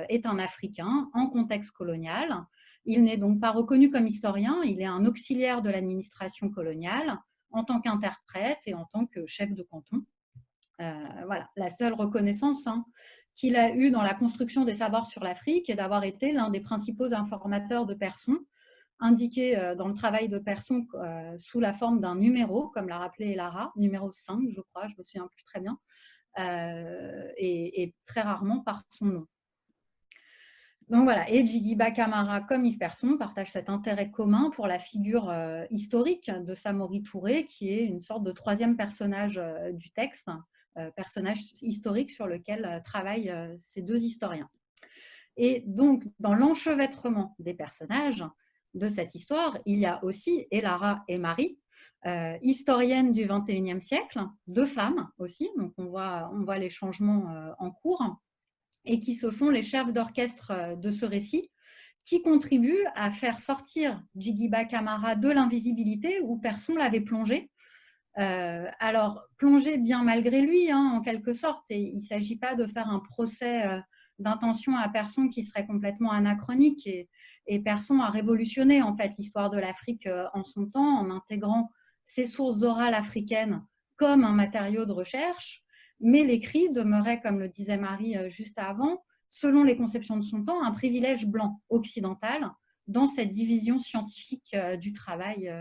est un Africain en contexte colonial. Il n'est donc pas reconnu comme historien, il est un auxiliaire de l'administration coloniale en tant qu'interprète et en tant que chef de canton. Voilà, la seule reconnaissance qu'il a eue dans la construction des savoirs sur l'Afrique est d'avoir été l'un des principaux informateurs de Persson, indiqué dans le travail de Persson sous la forme d'un numéro, comme l'a rappelé Lara, numéro 5, je crois, je ne me souviens plus très bien, et très rarement par son nom. Donc voilà, et Djigiba Camara comme Yves Persson partagent cet intérêt commun pour la figure historique de Samori Touré, qui est une sorte de troisième personnage du texte, personnage historique sur lequel travaillent ces deux historiens. Et donc, dans l'enchevêtrement des personnages de cette histoire, il y a aussi Elara et Marie, historiennes du XXIe siècle, deux femmes aussi, donc on voit les changements en cours, et qui se font les chefs d'orchestre de ce récit, qui contribuent à faire sortir Djigiba Camara de l'invisibilité où Persson l'avait plongé. Alors, plongé bien malgré lui, en quelque sorte, et il ne s'agit pas de faire un procès d'intention à Persson qui serait complètement anachronique, et Persson a révolutionné en fait l'histoire de l'Afrique en son temps en intégrant ses sources orales africaines comme un matériau de recherche, mais l'écrit demeurait, comme le disait Marie juste avant, selon les conceptions de son temps, un privilège blanc occidental dans cette division scientifique du travail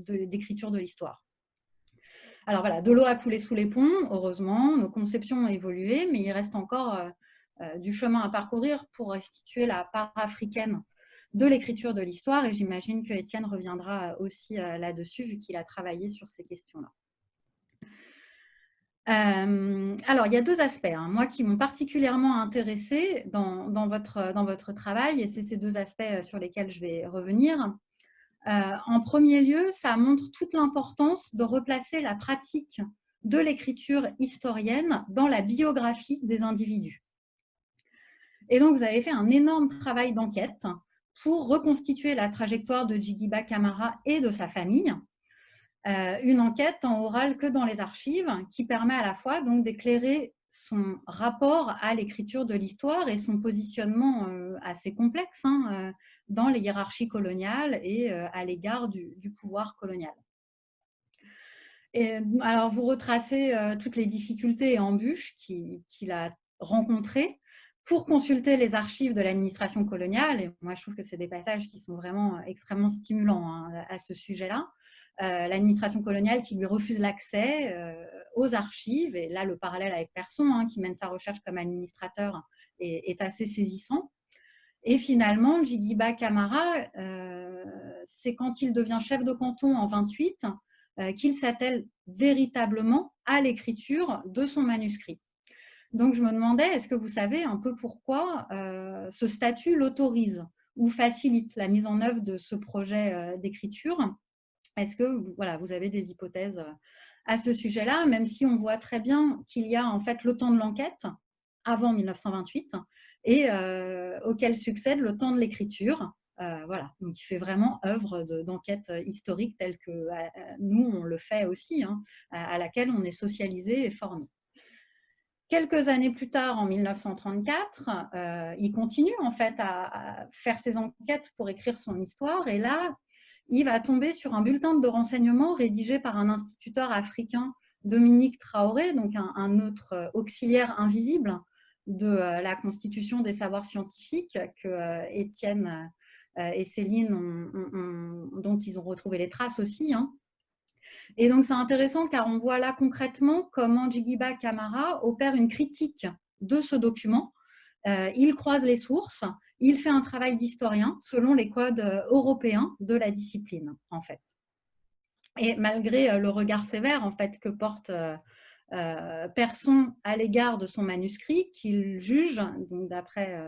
d'écriture de l'histoire. Alors voilà, de l'eau a coulé sous les ponts, heureusement, nos conceptions ont évolué, mais il reste encore du chemin à parcourir pour restituer la part africaine de l'écriture de l'histoire, et j'imagine que Étienne reviendra aussi là-dessus, vu qu'il a travaillé sur ces questions-là. Alors, il y a deux aspects, moi, qui m'ont particulièrement intéressée dans votre travail, et c'est ces deux aspects sur lesquels je vais revenir. En premier lieu, ça montre toute l'importance de replacer la pratique de l'écriture historienne dans la biographie des individus. Et donc, vous avez fait un énorme travail d'enquête pour reconstituer la trajectoire de Djigiba Camara et de sa famille. Une enquête tant orale que dans les archives qui permet à la fois donc d'éclairer son rapport à l'écriture de l'histoire et son positionnement assez complexe dans les hiérarchies coloniales et à l'égard du pouvoir colonial. Et, alors, vous retracez toutes les difficultés et embûches qu'il a rencontrées pour consulter les archives de l'administration coloniale. Et moi, je trouve que c'est des passages qui sont vraiment extrêmement stimulants à ce sujet-là. L'administration coloniale qui lui refuse l'accès aux archives. Et là, le parallèle avec Persson, qui mène sa recherche comme administrateur, est assez saisissant. Et finalement, Djigiba Camara, c'est quand il devient chef de canton en 28 qu'il s'attelle véritablement à l'écriture de son manuscrit. Donc, je me demandais, est-ce que vous savez un peu pourquoi ce statut l'autorise ou facilite la mise en œuvre de ce projet d'écriture? Est-ce que voilà, vous avez des hypothèses à ce sujet-là, même si on voit très bien qu'il y a en fait le temps de l'enquête avant 1928 et auquel succède le temps de l'écriture. Voilà, donc il fait vraiment œuvre d'enquête historique telle que nous, on le fait aussi, à laquelle on est socialisé et formé. Quelques années plus tard, en 1934, il continue en fait à faire ses enquêtes pour écrire son histoire et là, il va tomber sur un bulletin de renseignement rédigé par un instituteur africain, Dominique Traoré, donc un autre auxiliaire invisible de la constitution des savoirs scientifiques que Étienne et Céline, dont ils ont retrouvé les traces aussi. Et donc, c'est intéressant car on voit là concrètement comment Djigiba Camara opère une critique de ce document. Il croise les sources, il fait un travail d'historien selon les codes européens de la discipline, en fait. Et malgré le regard sévère, en fait, que porte Persson à l'égard de son manuscrit, qu'il juge, donc d'après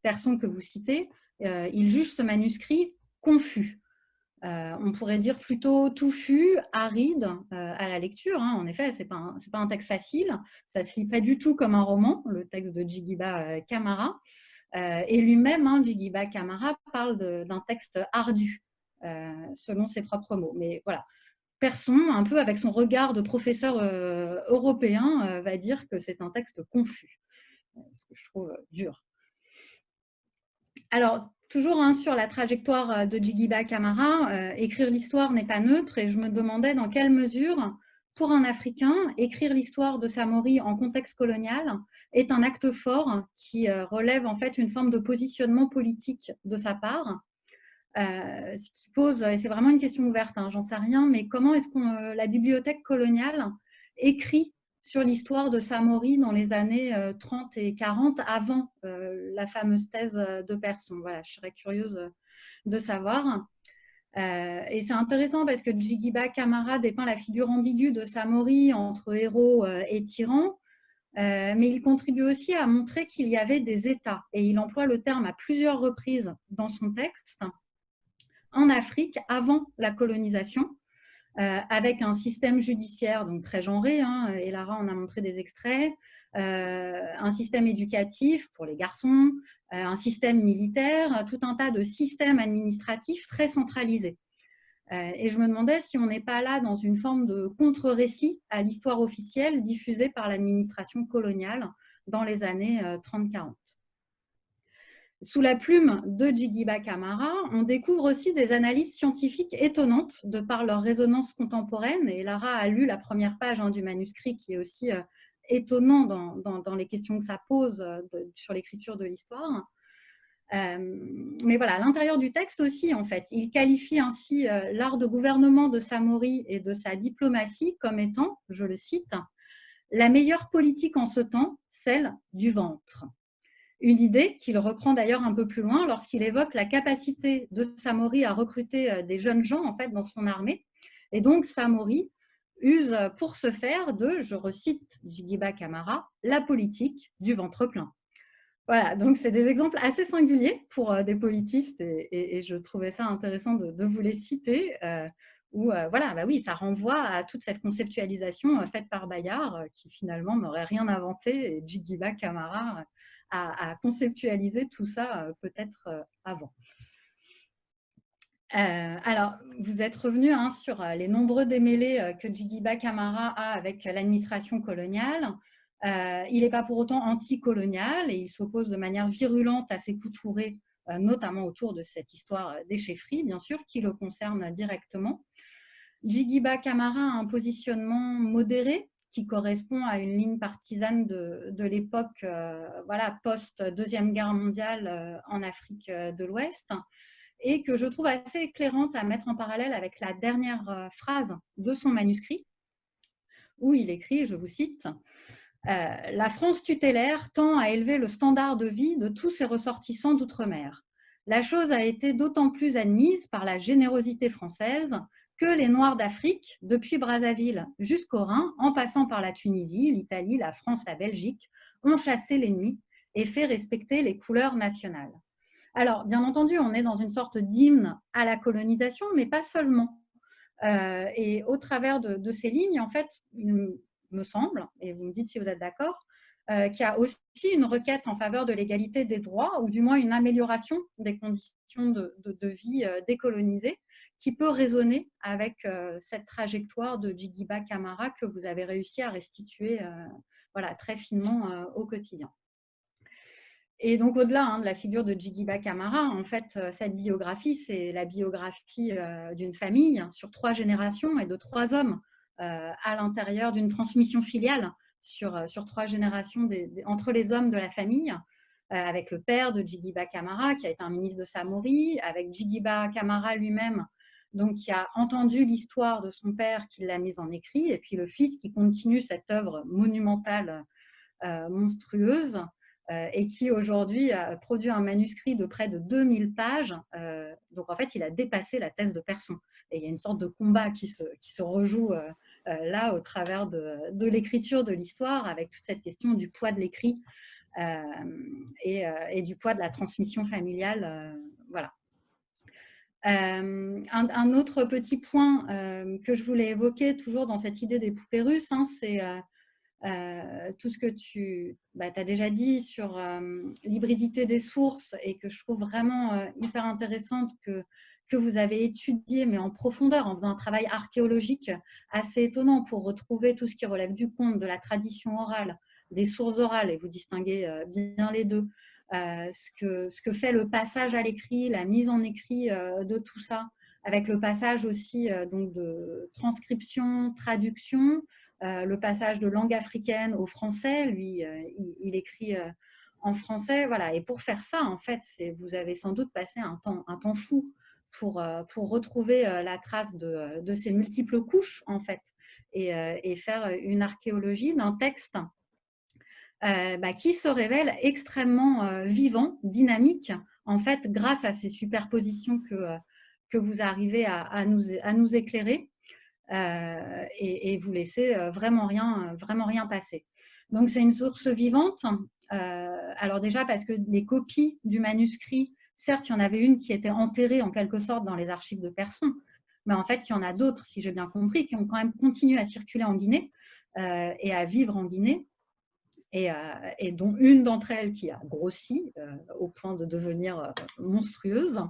Persson que vous citez, il juge ce manuscrit confus. On pourrait dire plutôt touffu, aride à la lecture. En effet, ce n'est pas un texte facile. Ça ne se lit pas du tout comme un roman, le texte de Djigiba Camara. Et lui-même, Djigiba Camara, parle d'un texte ardu, selon ses propres mots. Mais voilà, Persson, un peu avec son regard de professeur européen, va dire que c'est un texte confus, ce que je trouve dur. Alors, toujours sur la trajectoire de Djigiba Camara, écrire l'histoire n'est pas neutre et je me demandais dans quelle mesure, pour un Africain, écrire l'histoire de Samori en contexte colonial est un acte fort qui relève en fait une forme de positionnement politique de sa part. Ce qui pose, et c'est vraiment une question ouverte, j'en sais rien, mais comment est-ce que la bibliothèque coloniale écrit sur l'histoire de Samori dans les années 30 et 40, avant la fameuse thèse de Persson. Voilà, je serais curieuse de savoir. Et c'est intéressant parce que Djigiba Camara dépeint la figure ambiguë de Samori entre héros et tyran, mais il contribue aussi à montrer qu'il y avait des États, et il emploie le terme à plusieurs reprises dans son texte, en Afrique avant la colonisation, avec un système judiciaire donc très genré, et Lara en a montré des extraits, un système éducatif pour les garçons, un système militaire, tout un tas de systèmes administratifs très centralisés. Et je me demandais si on n'est pas là dans une forme de contre-récit à l'histoire officielle diffusée par l'administration coloniale dans les années 30-40. Sous la plume de Djigiba Camara, on découvre aussi des analyses scientifiques étonnantes de par leur résonance contemporaine. Et Lara a lu la première page du manuscrit qui est aussi étonnant dans les questions que ça pose sur l'écriture de l'histoire. Mais voilà, à l'intérieur du texte aussi, en fait, il qualifie ainsi l'art de gouvernement de Samori et de sa diplomatie comme étant, je le cite, « la meilleure politique en ce temps, celle du ventre ». Une idée qu'il reprend d'ailleurs un peu plus loin lorsqu'il évoque la capacité de Samori à recruter des jeunes gens en fait, dans son armée. Et donc Samori use pour ce faire de, je recite Djigiba Camara, la politique du ventre plein. Voilà, donc c'est des exemples assez singuliers pour des politistes et je trouvais ça intéressant de vous les citer. Où voilà, bah oui, ça renvoie à toute cette conceptualisation faite par Bayard qui finalement n'aurait rien inventé et Djigiba Camara à conceptualiser tout ça peut-être avant. Alors, vous êtes revenu sur les nombreux démêlés que Djigiba Camara a avec l'administration coloniale. Il n'est pas pour autant anticolonial et il s'oppose de manière virulente à Sékou Touré, notamment autour de cette histoire des chefferies, bien sûr, qui le concerne directement. Djigiba Camara a un positionnement modéré qui correspond à une ligne partisane de l'époque voilà, post-Deuxième Guerre mondiale en Afrique de l'Ouest, et que je trouve assez éclairante à mettre en parallèle avec la dernière phrase de son manuscrit, où il écrit, je vous cite, « La France tutélaire tend à élever le standard de vie de tous ses ressortissants d'outre-mer. La chose a été d'autant plus admise par la générosité française que les Noirs d'Afrique, depuis Brazzaville jusqu'au Rhin, en passant par la Tunisie, l'Italie, la France, la Belgique, ont chassé l'ennemi et fait respecter les couleurs nationales. » Alors, bien entendu, on est dans une sorte d'hymne à la colonisation, mais pas seulement. Et au travers de ces lignes, en fait, il me semble, et vous me dites si vous êtes d'accord, qu'il y a aussi une requête en faveur de l'égalité des droits, ou du moins une amélioration des conditions de vie décolonisées, qui peut résonner avec cette trajectoire de Djigiba Camara que vous avez réussi à restituer voilà, très finement au quotidien. Et donc, au-delà de la figure de Djigiba Camara, en fait, cette biographie, c'est la biographie d'une famille sur 3 générations et de 3 hommes à l'intérieur d'une transmission filiale sur 3 générations entre les hommes de la famille, avec le père de Djigiba Camara, qui a été un ministre de Samori, avec Djigiba Camara lui-même, donc qui a entendu l'histoire de son père, qui l'a mise en écrit, et puis le fils qui continue cette œuvre monumentale, monstrueuse, et qui aujourd'hui a produit un manuscrit de près de 2000 pages. Donc en fait, il a dépassé la thèse de Persson. Et il y a une sorte de combat qui se rejoue là au travers de l'écriture de l'histoire, avec toute cette question du poids de l'écrit et du poids de la transmission familiale. Voilà. Un autre petit point que je voulais évoquer, toujours dans cette idée des poupées russes, c'est tout ce que tu as déjà dit sur l'hybridité des sources, et que je trouve vraiment hyper intéressante, que vous avez étudié, mais en profondeur, en faisant un travail archéologique assez étonnant pour retrouver tout ce qui relève du conte, de la tradition orale, des sources orales, et vous distinguez bien les deux, ce que fait le passage à l'écrit, la mise en écrit de tout ça, avec le passage aussi donc de transcription, traduction, le passage de langue africaine au français. Lui, il écrit en français. Voilà. Et pour faire ça, en fait, vous avez sans doute passé un temps fou pour retrouver la trace de ces multiples couches, en fait, et faire une archéologie d'un texte qui se révèle extrêmement vivant, dynamique, en fait, grâce à ces superpositions que vous arrivez à nous éclairer. Et vous laissez vraiment rien passer. Donc, c'est une source vivante. Alors déjà, parce que les copies du manuscrit, certes, il y en avait une qui était enterrée en quelque sorte dans les archives de Persson, mais en fait, il y en a d'autres, si j'ai bien compris, qui ont quand même continué à circuler en Guinée et à vivre en Guinée, et dont une d'entre elles qui a grossi au point de devenir monstrueuse.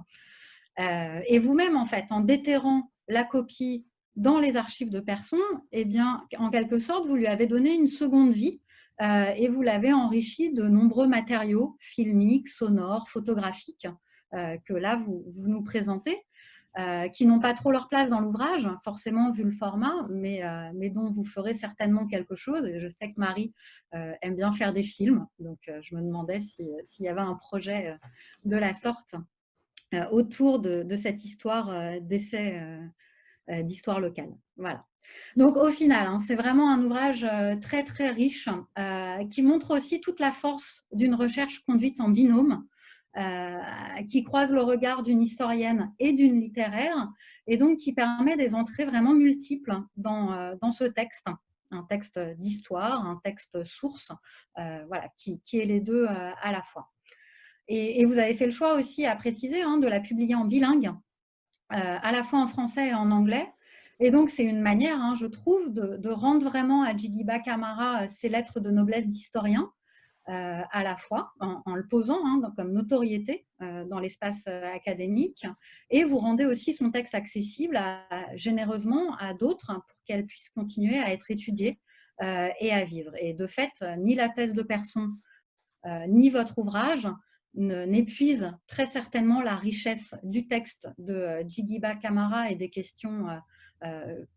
Et vous-même, en fait, en déterrant la copie dans les archives de Persson, eh bien, en quelque sorte, vous lui avez donné une seconde vie et vous l'avez enrichi de nombreux matériaux filmiques, sonores, photographiques que là, vous nous présentez, qui n'ont pas trop leur place dans l'ouvrage, forcément, vu le format, mais dont vous ferez certainement quelque chose. Et je sais que Marie aime bien faire des films, donc je me demandais s'il y avait un projet de la sorte autour de cette histoire d'essai d'histoire locale. Voilà. Donc, au final, c'est vraiment un ouvrage très, très riche qui montre aussi toute la force d'une recherche conduite en binôme, qui croise le regard d'une historienne et d'une littéraire, et donc qui permet des entrées vraiment multiples dans ce texte. Un texte d'histoire, un texte source, voilà, qui est les deux à la fois. Et vous avez fait le choix aussi, à préciser, de la publier en bilingue, à la fois en français et en anglais. Et donc, c'est une manière, je trouve, de rendre vraiment à Djigiba Camara ses lettres de noblesse d'historien, à la fois, en le posant comme notoriété dans l'espace académique, et vous rendez aussi son texte accessible généreusement à d'autres pour qu'elle puisse continuer à être étudiée et à vivre. Et de fait, ni la thèse de Persson, ni votre ouvrage n'épuise très certainement la richesse du texte de Djigiba Camara, et des questions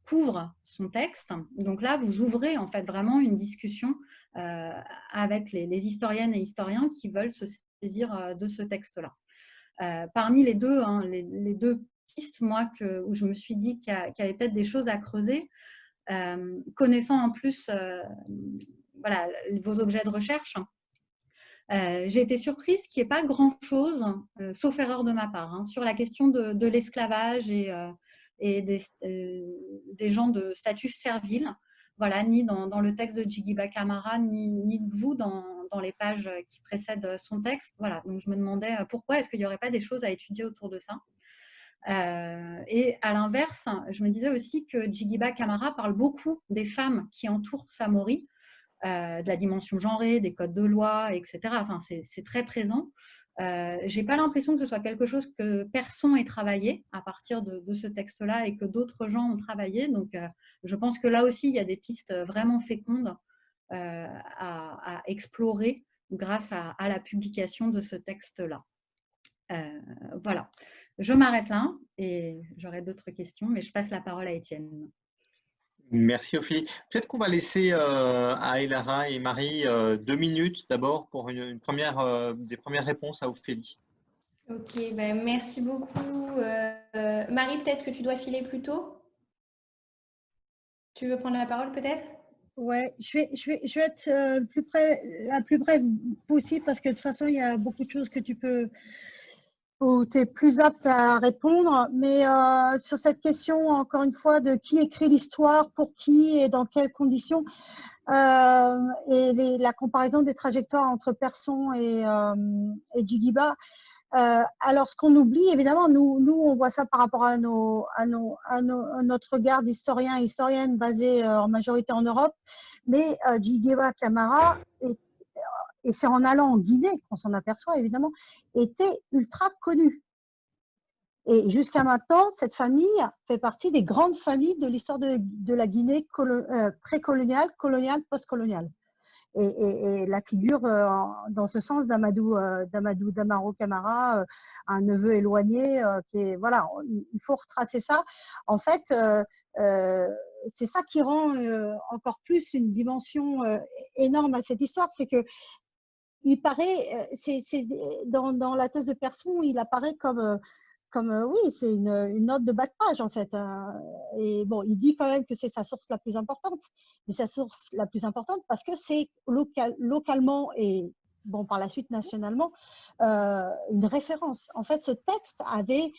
couvrent son texte. Donc là, vous ouvrez en fait vraiment une discussion avec les historiennes et historiens qui veulent se saisir de ce texte-là. Parmi les deux, les deux pistes, moi, où je me suis dit qu'il y avait peut-être des choses à creuser, connaissant en plus voilà, vos objets de recherche, j'ai été surprise qu'il n'y ait pas grand-chose, sauf erreur de ma part, sur la question de l'esclavage et des gens de statut servile. Voilà, ni dans le texte de Djigiba Camara, ni de vous dans les pages qui précèdent son texte. Voilà, donc je me demandais pourquoi est-ce qu'il n'y aurait pas des choses à étudier autour de ça. Et à l'inverse, je me disais aussi que Djigiba Camara parle beaucoup des femmes qui entourent Samori, de la dimension genrée, des codes de loi, etc. Enfin, c'est très présent. Je n'ai pas l'impression que ce soit quelque chose que Persson ait travaillé à partir de ce texte-là et que d'autres gens ont travaillé. Donc, je pense que là aussi, il y a des pistes vraiment fécondes à explorer grâce à la publication de ce texte-là. Voilà, je m'arrête là et j'aurai d'autres questions, mais je passe la parole à Étienne. Merci Ophélie. Peut-être qu'on va laisser à Elara et Marie 2 minutes d'abord pour des premières réponses à Ophélie. Ok, ben merci beaucoup. Marie, peut-être que tu dois filer plus tôt. Tu veux prendre la parole peut-être? Ouais, je vais être la plus brève possible parce que de toute façon, il y a beaucoup de choses que où tu es plus apte à répondre. Mais sur cette question, encore une fois, de qui écrit l'histoire, pour qui et dans quelles conditions, et la comparaison des trajectoires entre Persson et Djigiba. Alors, ce qu'on oublie, évidemment, nous, on voit ça par rapport à notre regard d'historien et historienne basé en majorité en Europe, mais Djigiba Camara, et c'est en allant en Guinée qu'on s'en aperçoit, évidemment, était ultra connu. Et jusqu'à maintenant, cette famille fait partie des grandes familles de l'histoire de la Guinée précoloniale, coloniale, postcoloniale. Et la figure dans ce sens d'Amadou Damaro Camara, un neveu éloigné, qui est, voilà, il faut retracer ça. En fait, c'est ça qui rend encore plus une dimension énorme à cette histoire, c'est que il paraît, dans la thèse de Persson, il apparaît comme oui, c'est une note de bas de page en fait. Et bon, il dit quand même que c'est sa source la plus importante, mais sa source la plus importante parce que c'est localement et bon par la suite nationalement une référence. En fait, ce texte avait,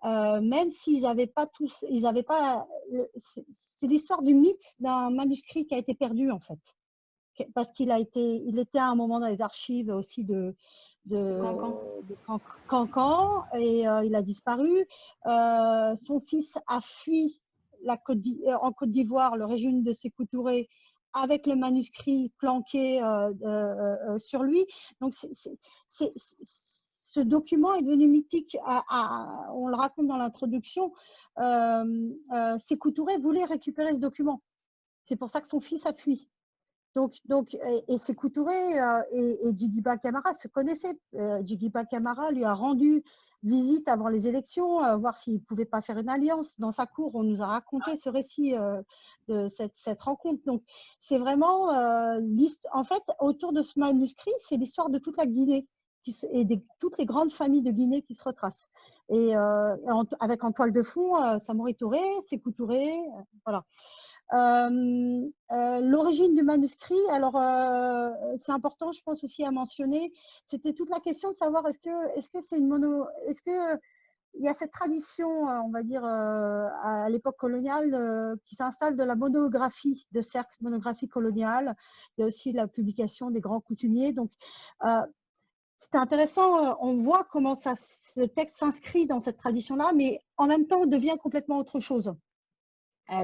même s'ils n'avaient pas tous, ils n'avaient pas, c'est l'histoire du mythe d'un manuscrit qui a été perdu en fait, parce il était à un moment dans les archives aussi de Cancan et il a disparu. Son fils a fui en Côte d'Ivoire le régime de Sékou Touré avec le manuscrit planqué sur lui. Donc, ce document est devenu mythique. On le raconte dans l'introduction. Sékou Touré voulait récupérer ce document. C'est pour ça que son fils a fui. Et Sékou Touré et Djigiba Camara se connaissaient. Djigiba Camara lui a rendu visite avant les élections, voir s'il ne pouvait pas faire une alliance. Dans sa cour, on nous a raconté ce récit de cette rencontre. Donc, c'est vraiment, en fait, autour de ce manuscrit, c'est l'histoire de toute la Guinée et toutes les grandes familles de Guinée qui se retracent. Et avec en toile de fond, Samori Touré, Sékou Touré, voilà. L'origine du manuscrit, alors c'est important, je pense aussi à mentionner, c'était toute la question de savoir est-ce que c'est est-ce que il y a cette tradition, on va dire, à l'époque coloniale, qui s'installe de la monographie, de cercles, monographie coloniale. Il y a aussi la publication des grands coutumiers. Donc, c'était intéressant. On voit comment ce texte s'inscrit dans cette tradition-là, mais en même temps, on devient complètement autre chose.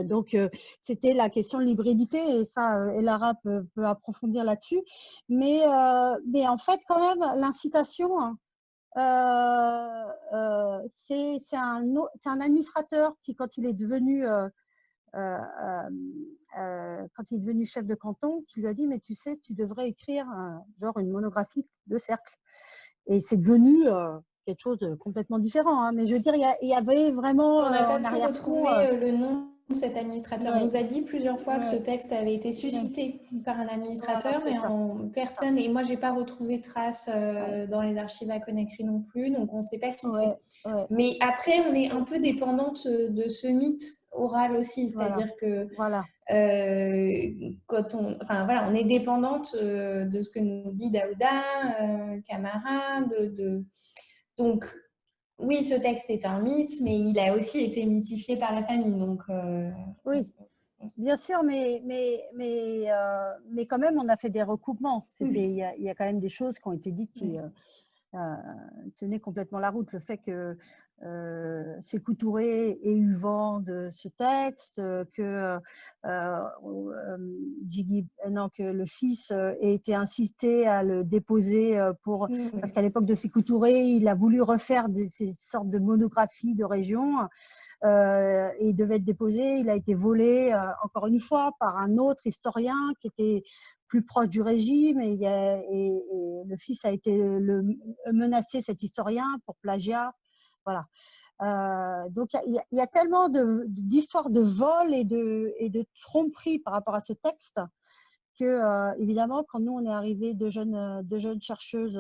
Donc, c'était la question de l'hybridité, et ça, Elara peut approfondir là-dessus. Mais en fait, quand même, l'incitation, c'est un administrateur qui, quand il est devenu quand il est devenu chef de canton, qui lui a dit, mais tu sais, tu devrais écrire genre une monographie de cercle. Et c'est devenu quelque chose de complètement différent. Hein. Mais je veux dire, il y avait vraiment On n'a pas en pu arrière-fond. retrouver le nom de cet administrateur. On Ouais, nous a dit plusieurs fois que ce ouais, texte avait été ouais. suscité par un Voilà, administrateur, c'est mais ça. personne, et moi, j'ai pas retrouvé trace Ouais, dans les archives à Conakry non plus, donc on ne sait pas qui c'est. ouais, ouais. Mais après, on est un peu dépendante de ce mythe oral aussi, Voilà, c'est-à-dire que voilà. quand enfin voilà, on est dépendante de ce que nous dit Daouda, Camara, donc oui, ce texte est un mythe, mais il a aussi été mythifié par la famille, donc Oui, bien sûr, mais quand même, on a fait des recoupements. oui. Il y a quand même des choses qui ont été dites qui tenaient complètement la route. Le fait que Sékou Touré ait eu vent de ce texte, que que le fils ait été incité à le déposer parce qu'à l'époque de Sékou Touré, il a voulu refaire ces sortes de monographies de régions. Et il devait être déposé. Il a été volé, encore une fois, par un autre historien qui était plus proche du régime. Et le fils a été menacé, cet historien, pour plagiat. Voilà. Donc, il y a tellement d'histoires de vol et de tromperies par rapport à ce texte que, évidemment, quand nous, on est arrivés, deux jeunes chercheuses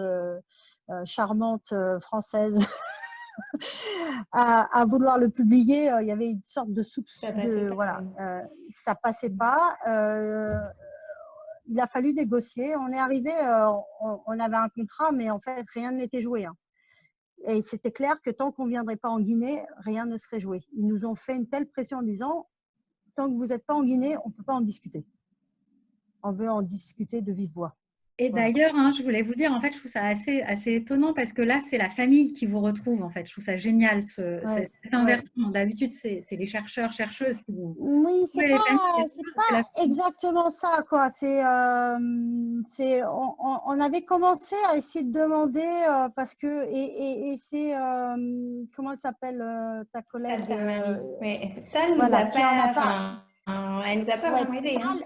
charmantes françaises, à vouloir le publier, il y avait une sorte de Ça passait pas. voilà, ça passait pas. Il a fallu négocier. On est arrivé, on avait un contrat, mais en fait rien n'était joué. Hein. Et c'était clair que tant qu'on ne viendrait pas en Guinée, rien ne serait joué. Ils nous ont fait une telle pression en disant, tant que vous n'êtes pas en Guinée, on ne peut pas en discuter. On veut en discuter de vive voix. Et Voilà. d'ailleurs, je voulais vous dire, en fait, je trouve ça assez étonnant parce que là, c'est la famille qui vous retrouve, en fait. Je trouve ça génial, cet inversement. D'habitude, c'est les chercheurs, chercheuses qui vous Oui, trouvent les familles. c'est pas exactement ça, quoi. On avait commencé à essayer de demander parce que et c'est comment elle s'appelle ta collègue Tal nous voilà a qui en a pas. pas, elle nous a pas Ouais, vraiment aidé. Hein.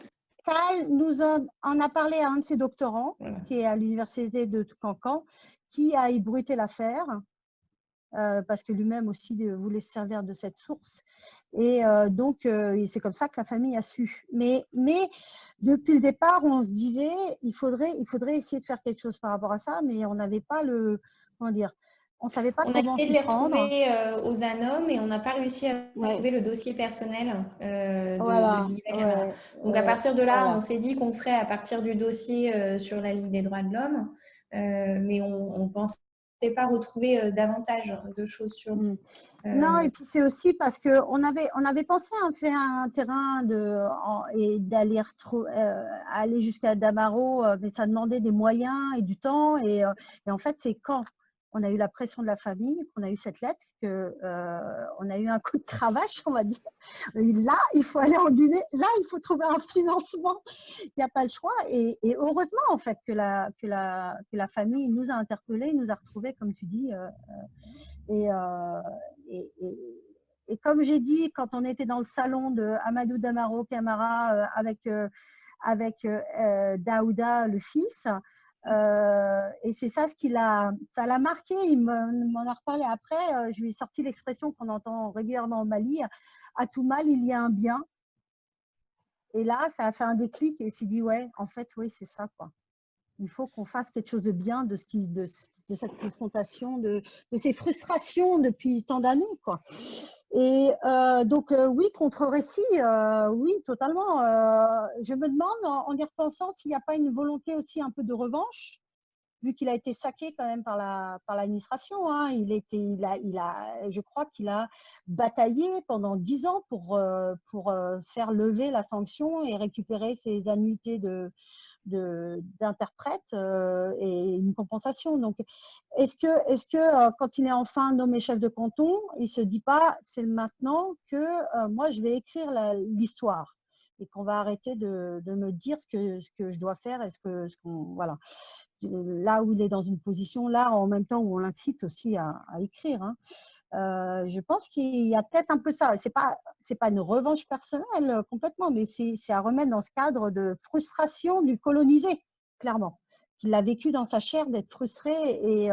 Tal nous en a parlé à un de ses doctorants Voilà. qui est à l'université de Cancan, qui a ébruité l'affaire. Parce que lui-même aussi voulait se servir de cette source. Et donc, c'est comme ça que la famille a su. Mais depuis le départ, on se disait, il faudrait essayer de faire quelque chose par rapport à ça, mais on n'avait pas comment dire, on savait pas comment On a essayé de s'y les prendre. retrouver aux ANOM et on n'a pas réussi à trouver le dossier personnel de Djigiba Camara. Donc, à partir de là, on s'est dit qu'on ferait à partir du dossier sur la Ligue des droits de l'homme, mais on pensait pas retrouver davantage de choses sur lui. Non, et puis c'est aussi parce qu'on avait pensé à faire un terrain et d'aller aller jusqu'à Damaro, mais ça demandait des moyens et du temps. Et en fait, c'est quand on a eu la pression de la famille, qu'on a eu cette lettre, qu'on a eu un coup de cravache, on va dire. Et là, il faut aller en Guinée, là, il faut trouver un financement. Il n'y a pas le choix. Et heureusement, en fait, que la famille nous a interpellés, nous a retrouvés, comme tu dis. Et comme j'ai dit, quand on était dans le salon de Amadou Damaro Camara avec Daouda, le fils, et c'est ça ça l'a marqué. Il m'en a reparlé après. Je lui ai sorti l'expression qu'on entend régulièrement au Mali, à tout mal, il y a un bien. Et là, ça a fait un déclic et il s'est dit, ouais, en fait, oui, c'est ça, quoi. Il faut qu'on fasse quelque chose de bien de cette confrontation, de ces frustrations depuis tant d'années, quoi. Et donc, oui, contre-récit, oui, totalement. Je me demande, en y repensant, s'il n'y a pas une volonté aussi un peu de revanche, vu qu'il a été saqué quand même par l'administration. Hein. Je crois qu'il a bataillé pendant 10 ans pour faire lever la sanction et récupérer ses annuités d'interprète et une compensation. Donc, est-ce que quand il est enfin nommé chef de canton, il se dit pas c'est maintenant que moi je vais écrire l'histoire et qu'on va arrêter de me dire ce que je dois faire et voilà. Là où il est dans une position, là en même temps où on l'incite aussi à écrire. Hein. Je pense qu'il y a peut-être un peu ça. C'est pas une revanche personnelle complètement, mais c'est à remettre dans ce cadre de frustration du colonisé, clairement. Il a vécu dans sa chair d'être frustré et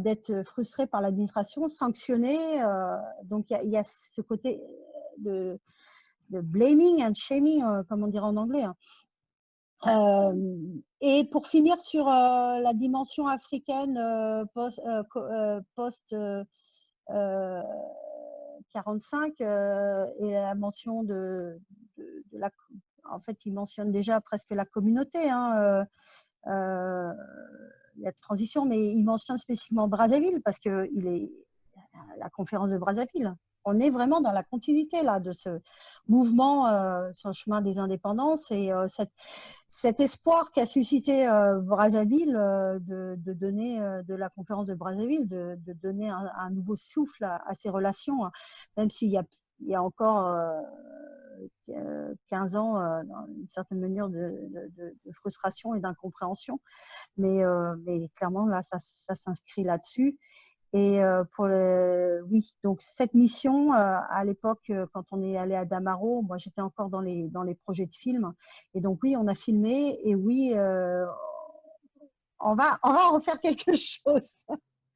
d'être frustré par l'administration, sanctionné. Donc il y a ce côté de blaming and shaming, comme on dirait en anglais. Hein. Et pour finir sur la dimension africaine post 45 et la mention de la, en fait, il mentionne déjà presque la communauté. Hein, il y a de transition, mais il mentionne spécifiquement Brazzaville parce que il est la conférence de Brazzaville. On est vraiment dans la continuité là de ce mouvement sur le chemin des indépendances et cet espoir qu'a suscité Brazzaville de donner de la conférence de Brazzaville, de donner un nouveau souffle à ces relations, hein, même s'il y a encore 15 ans, dans une certaine manière de frustration et d'incompréhension. Mais clairement, là, ça s'inscrit là-dessus. Et oui, donc cette mission, à l'époque, quand on est allé à Damaro, moi j'étais encore dans les projets de film. Et donc oui, on a filmé et oui, on va en faire quelque chose.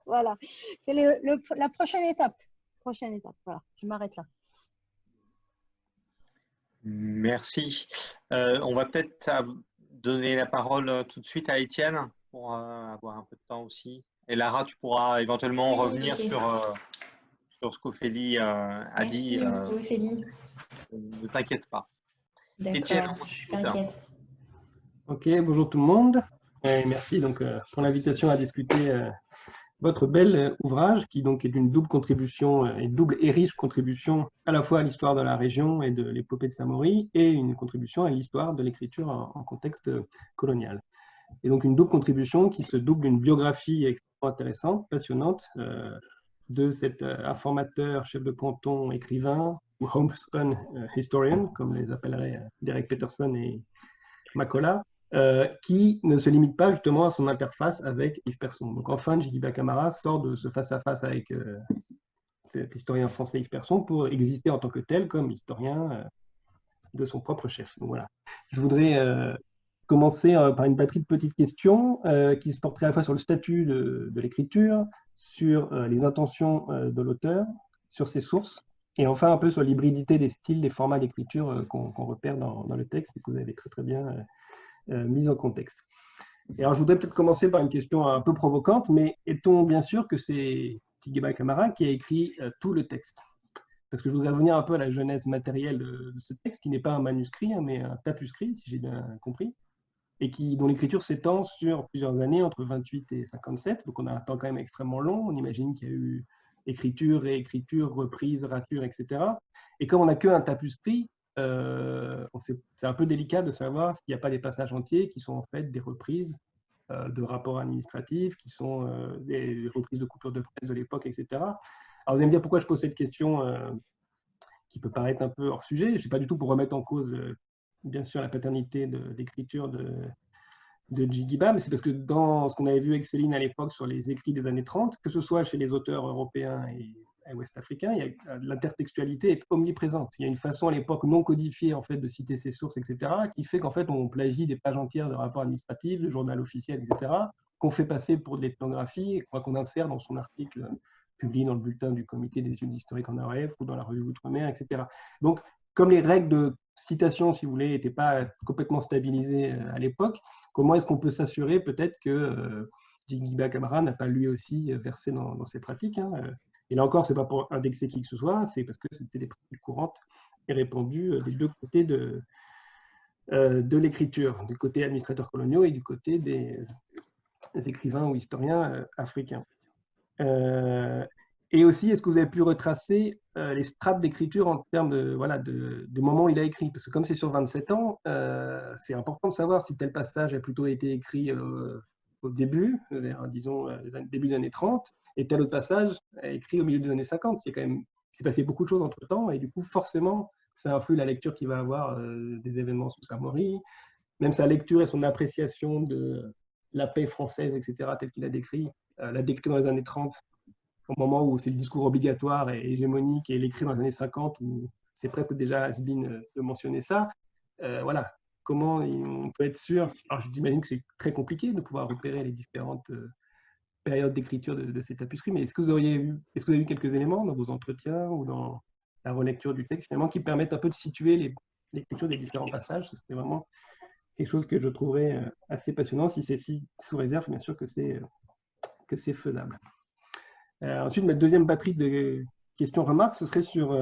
Voilà, c'est la prochaine étape. Voilà, je m'arrête là. Merci. On va peut-être donner la parole tout de suite à Étienne pour avoir un peu de temps aussi. Et Lara, tu pourras éventuellement revenir sur ce qu'Ophélie a dit. Merci, Ophélie. Ne t'inquiète pas. D'accord, je suis pas inquiète. Ok, bonjour tout le monde. Et merci donc, pour l'invitation à discuter votre bel ouvrage qui donc est d'une double contribution, double et riche contribution à la fois à l'histoire de la région et de l'épopée de Samori et une contribution à l'histoire de l'écriture en contexte colonial. Et donc une double contribution qui se double d'une biographie extrêmement intéressante, passionnante, de cet informateur, chef de canton, écrivain, ou homespun historian, comme les appelleraient Derek Peterson et Makola, qui ne se limite pas justement à son interface avec Yves Persson. Donc enfin, Djigiba Camara sort de ce face-à-face avec cet historien français Yves Persson pour exister en tant que tel comme historien de son propre chef. Donc voilà. Je voudrais commencer par une batterie de petites questions qui se porteraient à la fois sur le statut de l'écriture, sur les intentions de l'auteur, sur ses sources, et enfin un peu sur l'hybridité des styles, des formats d'écriture qu'on repère dans le texte et que vous avez très très bien mis en contexte. Et alors je voudrais peut-être commencer par une question un peu provocante, mais est-on bien sûr que c'est Djigiba Camara qui a écrit tout le texte? Parce que je voudrais revenir un peu à la genèse matérielle de ce texte, qui n'est pas un manuscrit, hein, mais un tapuscrit, si j'ai bien compris, et dont l'écriture s'étend sur plusieurs années, entre 28 et 57, donc on a un temps quand même extrêmement long, on imagine qu'il y a eu écriture, réécriture, reprise, rature, etc. Et comme on n'a qu'un tapuscrit, c'est un peu délicat de savoir s'il n'y a pas des passages entiers qui sont en fait des reprises de rapports administratifs, qui sont des reprises de coupures de presse de l'époque, etc. Alors vous allez me dire pourquoi je pose cette question qui peut paraître un peu hors sujet. Je sais pas du tout pour remettre en cause bien sûr la paternité d'écriture de Djigiba, mais c'est parce que dans ce qu'on avait vu avec Céline à l'époque sur les écrits des années 30, que ce soit chez les auteurs européens et ouest-africains, l'intertextualité est omniprésente. Il y a une façon à l'époque non codifiée en fait, de citer ses sources, etc., qui fait qu'en fait on plagie des pages entières de rapports administratifs, de journal officiel, etc., qu'on fait passer pour de l'ethnographie, qu'on insère dans son article publié dans le bulletin du comité des études historiques en AOF ou dans la revue Outre-mer, etc. Donc, comme les règles de citation, si vous voulez, n'étaient pas complètement stabilisées à l'époque, comment est-ce qu'on peut s'assurer peut-être que Djigiba Camara n'a pas lui aussi versé dans ces pratiques, hein, et là encore, ce n'est pas pour indexer qui que ce soit, c'est parce que c'était des pratiques courantes et répandues des deux côtés de l'écriture, du côté administrateurs coloniaux et du côté des écrivains ou historiens africains. Et aussi, est-ce que vous avez pu retracer les strates d'écriture en termes de, voilà, du moment où il a écrit? Parce que comme c'est sur 27 ans, c'est important de savoir si tel passage a plutôt été écrit au début, disons, début des années 30, et tel autre passage a écrit au milieu des années 50. C'est quand même, il s'est passé beaucoup de choses entre-temps, et du coup, forcément, ça influe la lecture qu'il va avoir des événements sous Samori, même sa lecture et son appréciation de la paix française, etc., tel qu'il a décrit, l'a décrit dans les années 30, au moment où c'est le discours obligatoire et hégémonique, et l'écrit dans les années 50, où c'est presque déjà has-been de mentionner ça. Voilà, comment on peut être sûr? Alors, j'imagine que c'est très compliqué de pouvoir repérer les différentes périodes d'écriture de ces tapuscrits, mais est-ce que vous avez eu quelques éléments dans vos entretiens ou dans la relecture du texte, finalement, qui permettent un peu de situer l'écriture des différents passages? C'est vraiment quelque chose que je trouverais assez passionnant, si sous réserve, bien sûr, que c'est faisable. Ensuite, ma deuxième batterie de questions-remarques, ce serait sur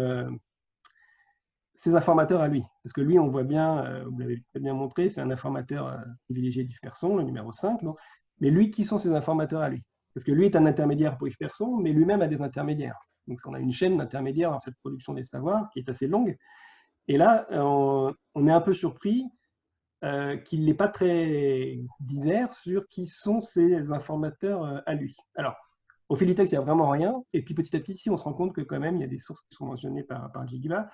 ses informateurs à lui. Parce que lui, on voit bien, vous l'avez très bien montré, c'est un informateur privilégié d'Yves Persson, le numéro 5. Donc. Mais lui, qui sont ses informateurs à lui? Parce que lui est un intermédiaire pour Yves Persson, mais lui-même a des intermédiaires. Donc on a une chaîne d'intermédiaires dans cette production des savoirs qui est assez longue. Et là, on est un peu surpris qu'il n'est pas très disert sur qui sont ses informateurs à lui. Alors, au fil du texte, il n'y a vraiment rien. Et puis petit à petit, ici, on se rend compte que quand même, il y a des sources qui sont mentionnées par Djigiba.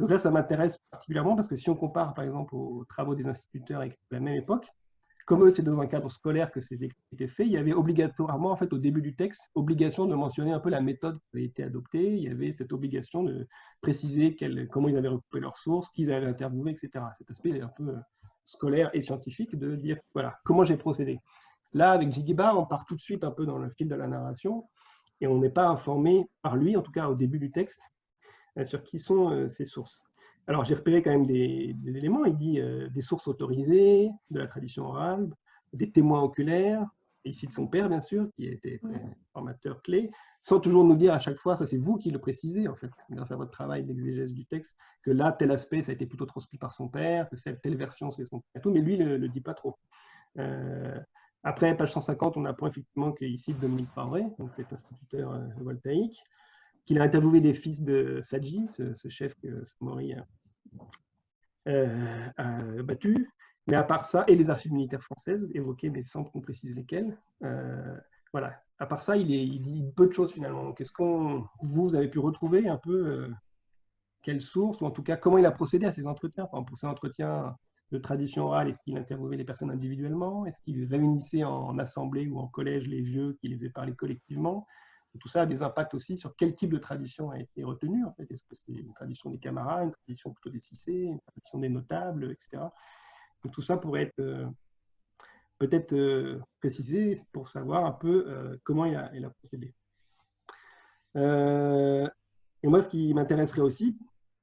Donc là, ça m'intéresse particulièrement parce que si on compare, par exemple, aux travaux des instituteurs écrits à la même époque, comme eux, c'est dans un cadre scolaire que ces écrits étaient faits, il y avait obligatoirement, en fait, au début du texte, obligation de mentionner un peu la méthode qui avait été adoptée. Il y avait cette obligation de préciser comment ils avaient recoupé leurs sources, qui ils avaient interviewé, etc. Cet aspect un peu scolaire et scientifique de dire, voilà, comment j'ai procédé. Là, avec Djigiba, on part tout de suite un peu dans le fil de la narration et on n'est pas informé par lui, en tout cas au début du texte, sur qui sont ces sources. Alors, j'ai repéré quand même des éléments. Il dit des sources autorisées, de la tradition orale, des témoins oculaires, et ici de son père, bien sûr, qui a été formateur clé, sans toujours nous dire à chaque fois, ça c'est vous qui le précisez, en fait, grâce à votre travail d'exégèse du texte, que là, tel aspect, ça a été plutôt transmis par son père, que telle version, c'est son père, tout, mais lui, ne le dit pas trop. Après, page 150, on apprend effectivement qu'il cite Dominique Paré, donc cet instituteur voltaïque, qu'il a interviewé des fils de Sadji, ce chef que Samori a battu. Mais à part ça, et les archives militaires françaises évoquées, mais sans qu'on précise lesquelles, voilà. À part ça, il dit peu de choses finalement. Donc, est-ce que vous avez pu retrouver un peu quelle source, ou en tout cas comment il a procédé à ces entretiens? Par exemple, pour ces entretiens de tradition orale, est-ce qu'il interviewait les personnes individuellement? Est-ce qu'il réunissait en assemblée ou en collège les vieux qui les faisaient parler collectivement? Tout ça a des impacts aussi sur quel type de tradition a été retenu, en fait. Est-ce que c'est une tradition des camarades, une tradition plutôt des cissés, une tradition des notables, etc. Donc, tout ça pourrait être peut-être précisé pour savoir un peu comment il a procédé. Et moi, ce qui m'intéresserait aussi,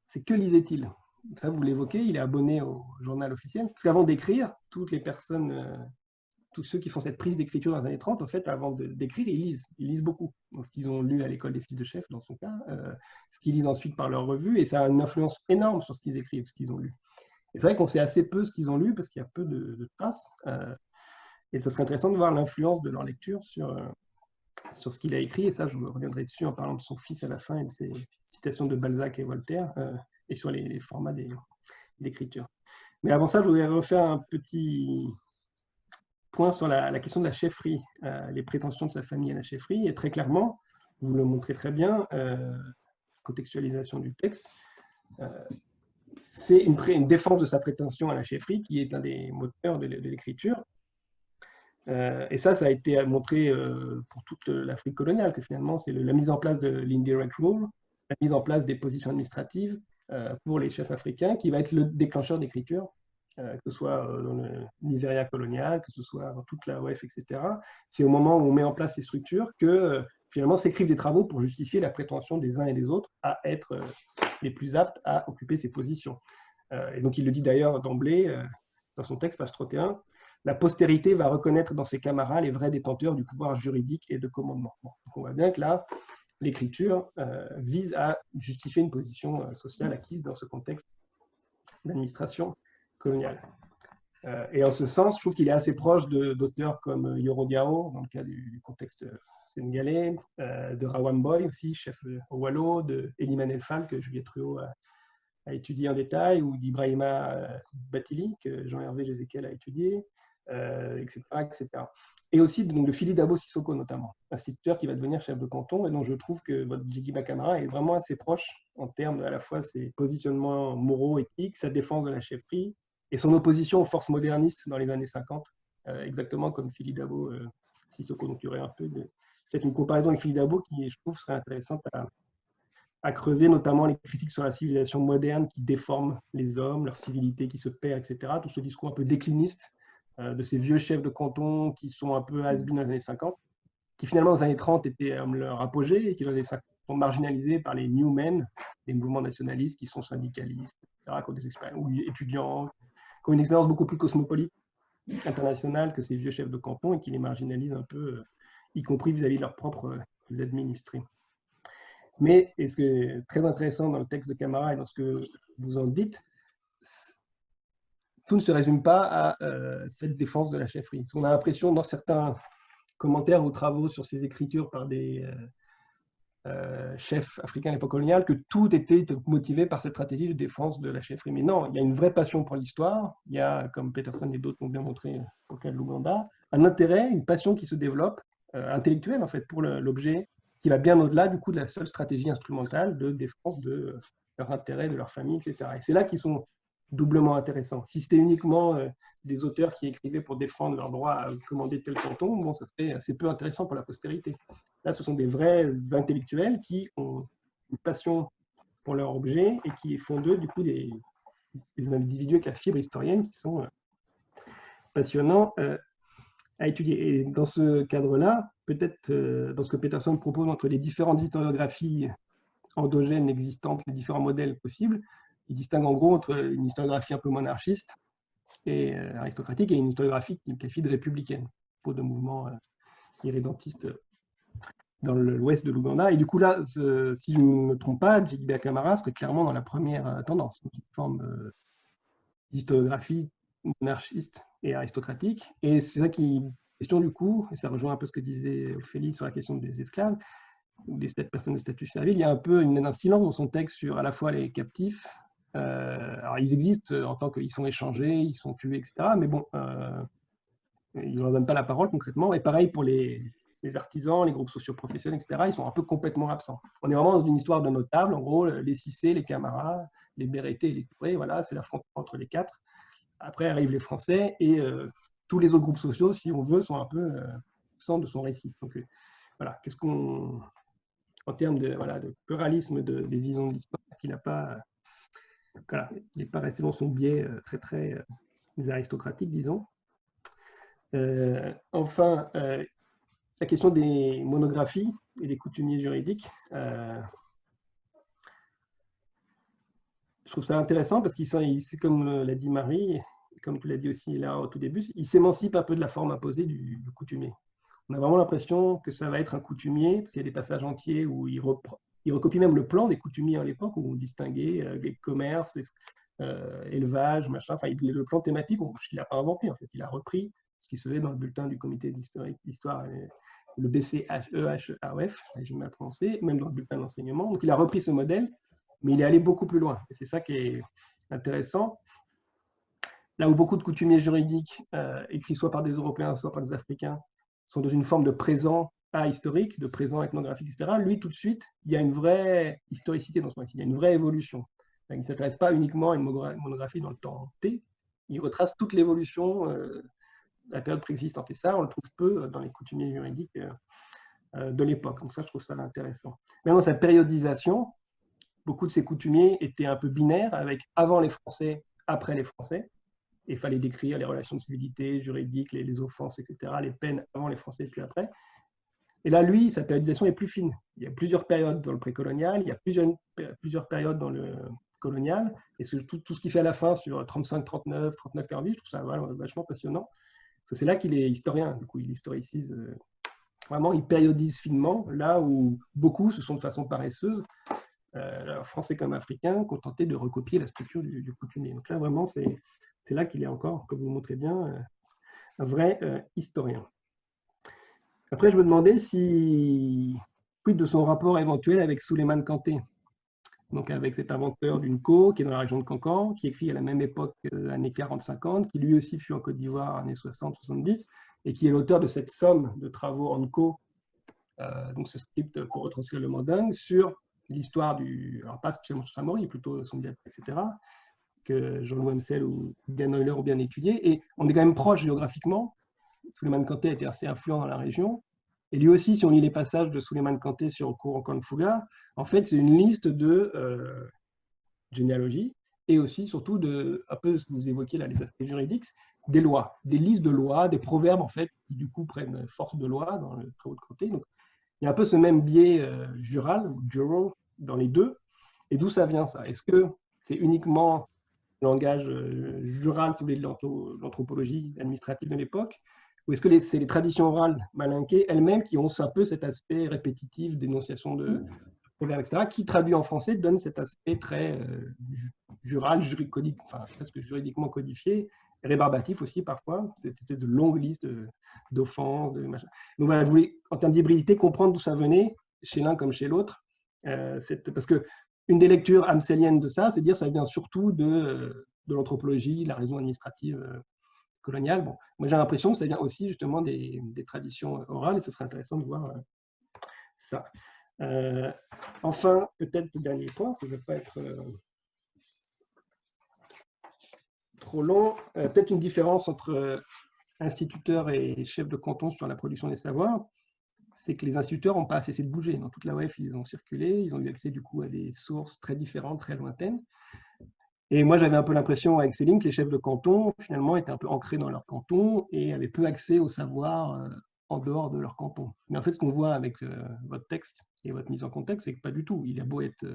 c'est que lisait-il? Ça, vous l'évoquez, il est abonné au journal officiel. Parce qu'avant d'écrire, toutes les personnes, tous ceux qui font cette prise d'écriture dans les années 30, en fait, avant d'écrire, ils lisent beaucoup. Donc, ce qu'ils ont lu à l'école des fils de chef, dans son cas, ce qu'ils lisent ensuite par leur revue, et ça a une influence énorme sur ce qu'ils écrivent, ce qu'ils ont lu. Et c'est vrai qu'on sait assez peu ce qu'ils ont lu, parce qu'il y a peu de traces, et ce serait intéressant de voir l'influence de leur lecture sur ce qu'il a écrit, et ça, je reviendrai dessus en parlant de son fils à la fin, et de ses citations de Balzac et Voltaire, et sur les formats d'écriture. Mais avant ça, je voudrais refaire un petit point sur la question de la chefferie, les prétentions de sa famille à la chefferie, et très clairement, vous le montrez très bien, contextualisation du texte, c'est une défense de sa prétention à la chefferie qui est un des moteurs de l'écriture. Et ça a été montré pour toute l'Afrique coloniale, que finalement, c'est la mise en place de l'indirect rule, la mise en place des positions administratives pour les chefs africains, qui va être le déclencheur d'écriture, que ce soit dans le Nigeria colonial, que ce soit dans toute la OF, etc. C'est au moment où on met en place ces structures que finalement s'écrivent des travaux pour justifier la prétention des uns et des autres à être les plus aptes à occuper ces positions. Et donc il le dit d'ailleurs d'emblée dans son texte, page 31, la postérité va reconnaître dans ses camarades les vrais détenteurs du pouvoir juridique et de commandement. Bon, donc on voit bien que là, l'écriture vise à justifier une position sociale acquise dans ce contexte d'administration coloniale. Et en ce sens, je trouve qu'il est assez proche d'auteurs comme Yoro Diao, dans le cas du contexte sénégalais, de Rawan Boy aussi, chef au Wallo, de Eliman Elfan, que Juliette Ruot a étudié en détail, ou d'Ibrahima Batili, que Jean-Hervé Jézéquel a étudié, etc., etc. Et aussi donc, de Phili Dabo Sissoko, notamment, instituteur qui va devenir chef de canton, et dont je trouve que votre Djigiba Camara est vraiment assez proche en termes de, à la fois ses positionnements moraux, éthiques, sa défense de la chefferie, et son opposition aux forces modernistes dans les années 50, exactement comme Phili Dabo Sissoko. Donc il y aurait un peu peut-être une comparaison avec Phili Dabo qui, je trouve, serait intéressante à creuser, notamment les critiques sur la civilisation moderne qui déforme les hommes, leur civilité qui se perd, etc. Tout ce discours un peu décliniste de ces vieux chefs de canton qui sont un peu has-been dans les années 50, qui finalement dans les années 30 étaient leur apogée et qui dans les années 50 sont marginalisés par les new men, des mouvements nationalistes qui sont syndicalistes, etc., qui ont des expériences, ou étudiants, qui ont une expérience beaucoup plus cosmopolite, internationale que ces vieux chefs de canton et qui les marginalisent un peu, y compris vis-à-vis de leurs propres administrés. Mais, et ce qui est très intéressant dans le texte de Camara et dans ce que vous en dites, tout ne se résume pas à cette défense de la chefferie. On a l'impression dans certains commentaires ou travaux sur ces écritures par des chefs africains à l'époque coloniale que tout était motivé par cette stratégie de défense de la chefferie. Mais non, il y a une vraie passion pour l'histoire. Il y a, comme Peterson et d'autres l'ont bien montré au cas de l'Ouganda, un intérêt, une passion qui se développe, intellectuelle en fait, pour l'objet, qui va bien au-delà du coup de la seule stratégie instrumentale de défense de leur intérêt, de leur famille, etc. Et c'est là qu'ils sont doublement intéressants. Si c'était uniquement des auteurs qui écrivaient pour défendre leur droit à commander tel canton, bon, ça serait assez peu intéressant pour la postérité. Là, ce sont des vrais intellectuels qui ont une passion pour leur objet et qui font d'eux, du coup, des individus avec la fibre historienne qui sont passionnants à étudier. Et dans ce cadre-là, peut-être dans ce que Peterson propose entre les différentes historiographies endogènes existantes, les différents modèles possibles, il distingue en gros entre une historiographie un peu monarchiste et aristocratique et une historiographie qu'il qualifie de républicaine, pour de mouvements irrédentistes dans l'ouest de l'Ouganda. Et du coup, là, si je ne me trompe pas, Djigiba Camara serait clairement dans la première tendance, une forme d'historiographie monarchiste et aristocratique. Et c'est ça qui question du coup, et ça rejoint un peu ce que disait Ophélie sur la question des esclaves, ou des personnes de statut servile, il y a un peu un silence dans son texte sur à la fois les captifs. Alors, ils existent en tant qu'ils sont échangés, ils sont tués, etc. Mais bon, ils ne leur donnent pas la parole concrètement. Et pareil pour les artisans, les groupes socioprofessionnels, etc. Ils sont un peu complètement absents. On est vraiment dans une histoire de notables. En gros, les Cissé, les Camara, les Bérété et les Touré, voilà, c'est l'affrontement entre les quatre. Après arrivent les Français et tous les autres groupes sociaux, si on veut, sont un peu centre de son récit. Donc voilà, qu'est-ce qu'on... En termes de, voilà, de pluralisme des visions de l'histoire, qu'il n'a pas, voilà, il n'est pas resté dans son biais très aristocratique, disons. Enfin, la question des monographies et des coutumiers juridiques, je trouve ça intéressant parce qu'il c'est comme l'a dit Marie, comme tu l'as dit aussi là au tout début, il s'émancipe un peu de la forme imposée du coutumier. On a vraiment l'impression que ça va être un coutumier, parce qu'il y a des passages entiers où il recopie même le plan des coutumiers à l'époque, où on distinguait commerce, élevage, machin. Enfin, le plan thématique, il n'a pas inventé, en fait. Il a repris ce qui se faisait dans le bulletin du comité d'histoire, le BCEHAF, j'ai mal prononcé, même dans le bulletin d'enseignement. Donc, il a repris ce modèle, mais il est allé beaucoup plus loin. Et c'est ça qui est intéressant. Là où beaucoup de coutumiers juridiques, écrits soit par des Européens, soit par des Africains, sont dans une forme de présent ahistorique, de présent ethnographique, etc. Lui, tout de suite, il y a une vraie historicité dans son récit, il y a une vraie évolution. Il ne s'intéresse pas uniquement à une monographie dans le temps T, il retrace toute l'évolution de la période préexistante. Et ça, on le trouve peu dans les coutumiers juridiques de l'époque. Donc ça, je trouve ça intéressant. Même dans sa périodisation, beaucoup de ces coutumiers étaient un peu binaires, avec avant les Français, après les Français. Il fallait décrire les relations de civilité, juridiques, les offenses, etc., les peines avant les Français et puis après. Et là, lui, sa périodisation est plus fine. Il y a plusieurs périodes dans le précolonial, il y a plusieurs périodes dans le colonial, et tout ce qu'il fait à la fin sur 35, 39, 39, 48, je trouve ça vachement passionnant. Parce que c'est là qu'il est historien, du coup, il historicise vraiment, il périodise finement, là où beaucoup se sont de façon paresseuse, français comme africains, contentés de recopier la structure du coutumier. Donc là, vraiment, c'est là qu'il est encore, comme vous le montrez bien, un vrai historien. Après, je me demandais si, quid de son rapport éventuel avec Souleymane Kanté, donc avec cet inventeur d'une co qui est dans la région de Cancan, qui écrit à la même époque, années 40-50, qui lui aussi fut en Côte d'Ivoire, années 60-70, et qui est l'auteur de cette somme de travaux en co, donc ce script pour retranscrire le mandingue, sur l'histoire du, alors pas spécialement sur Samori, plutôt son dialecte, etc., que Jean Wemsel ou Dan Euler ont bien étudié, et on est quand même proche géographiquement. Souleymane Kanté était assez influent dans la région. Et lui aussi, si on lit les passages de Souleymane Kanté sur Kourou Fouga, en fait, c'est une liste de généalogie et aussi, surtout, de, un peu ce que vous évoquiez là, les aspects juridiques, des lois, des listes de lois, des proverbes, en fait, qui du coup prennent force de loi dans le travaux de Kanté. Donc, il y a un peu ce même biais jural, ou jural, dans les deux. Et d'où ça vient, ça? Est-ce que c'est uniquement le langage jural, si vous voulez, de l'anthropologie administrative de l'époque, ou est-ce que c'est les traditions orales malinquées elles-mêmes qui ont un peu cet aspect répétitif d'énonciation de proverbes, etc., qui traduit en français donne cet aspect très jural, enfin, presque juridiquement codifié, rébarbatif aussi parfois, cette espèce de longue liste d'offenses, de machin. Donc voilà, je voulais, en termes d'hybridité, comprendre d'où ça venait, chez l'un comme chez l'autre, parce que une des lectures amseliennes de ça, c'est dire que ça vient surtout de l'anthropologie, la raison administrative coloniale. Bon, moi j'ai l'impression que ça vient aussi justement des traditions orales, et ce serait intéressant de voir ça. Enfin, peut-être le dernier point, ça ne va pas être trop long, peut-être une différence entre instituteurs et chefs de canton sur la production des savoirs, c'est que les instituteurs n'ont pas cessé de bouger. Dans toute la OF, ils ont circulé, ils ont eu accès du coup à des sources très différentes, très lointaines. Et moi, j'avais un peu l'impression avec Céline que les chefs de canton, finalement, étaient un peu ancrés dans leur canton et avaient peu accès au savoir en dehors de leur canton. Mais en fait, ce qu'on voit avec votre texte et votre mise en contexte, c'est que pas du tout. Il a beau être,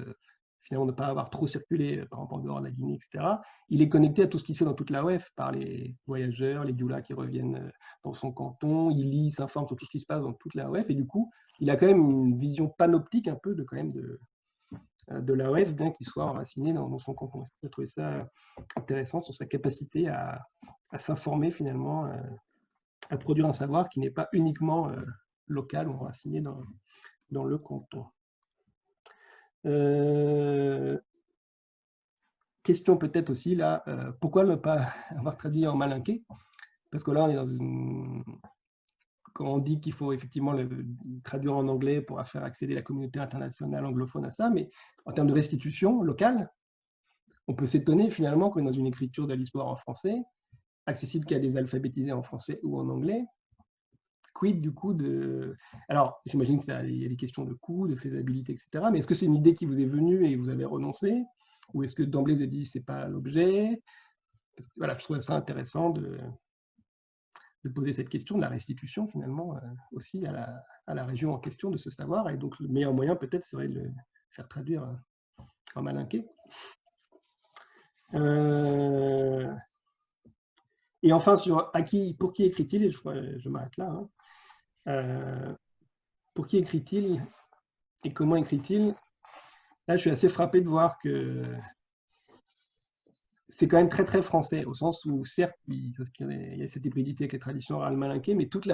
finalement, ne pas avoir trop circulé, par exemple, en dehors de la Guinée, etc. Il est connecté à tout ce qui se fait dans toute la OF, par les voyageurs, les doulas qui reviennent dans son canton. Il lit, s'informe sur tout ce qui se passe dans toute la OF. Et du coup, il a quand même une vision panoptique un peu de, quand même, de l'AOF, bien qu'il soit enraciné dans son canton. J'ai trouvé ça intéressant sur sa capacité à s'informer finalement, à produire un savoir qui n'est pas uniquement local ou enraciné dans le canton. Question peut-être aussi là, pourquoi ne pas avoir traduit en malinqué? Parce que là, on est dans une... Quand on dit qu'il faut effectivement le traduire en anglais pour faire accéder la communauté internationale anglophone à ça, mais en termes de restitution locale, on peut s'étonner finalement qu'on est dans une écriture de l'histoire en français, accessible qu'à des alphabétisés en français ou en anglais. Quid du coup de... Alors, j'imagine qu'il y a des questions de coût, de faisabilité, etc. Mais est-ce que c'est une idée qui vous est venue et vous avez renoncé? Ou est-ce que d'emblée vous avez dit c'est pas l'objet? Voilà, je trouvais ça intéressant de poser cette question de la restitution finalement aussi à la région en question de ce savoir. Et donc le meilleur moyen peut-être serait de le faire traduire en malinqué. Et enfin, sur pour qui écrit-il, et je m'arrête là, hein. Pour qui écrit-il et comment écrit-il? Là, je suis assez frappé de voir que c'est quand même très très français, au sens où certes, il y a cette hybridité avec les traditions orales malinquées, mais toute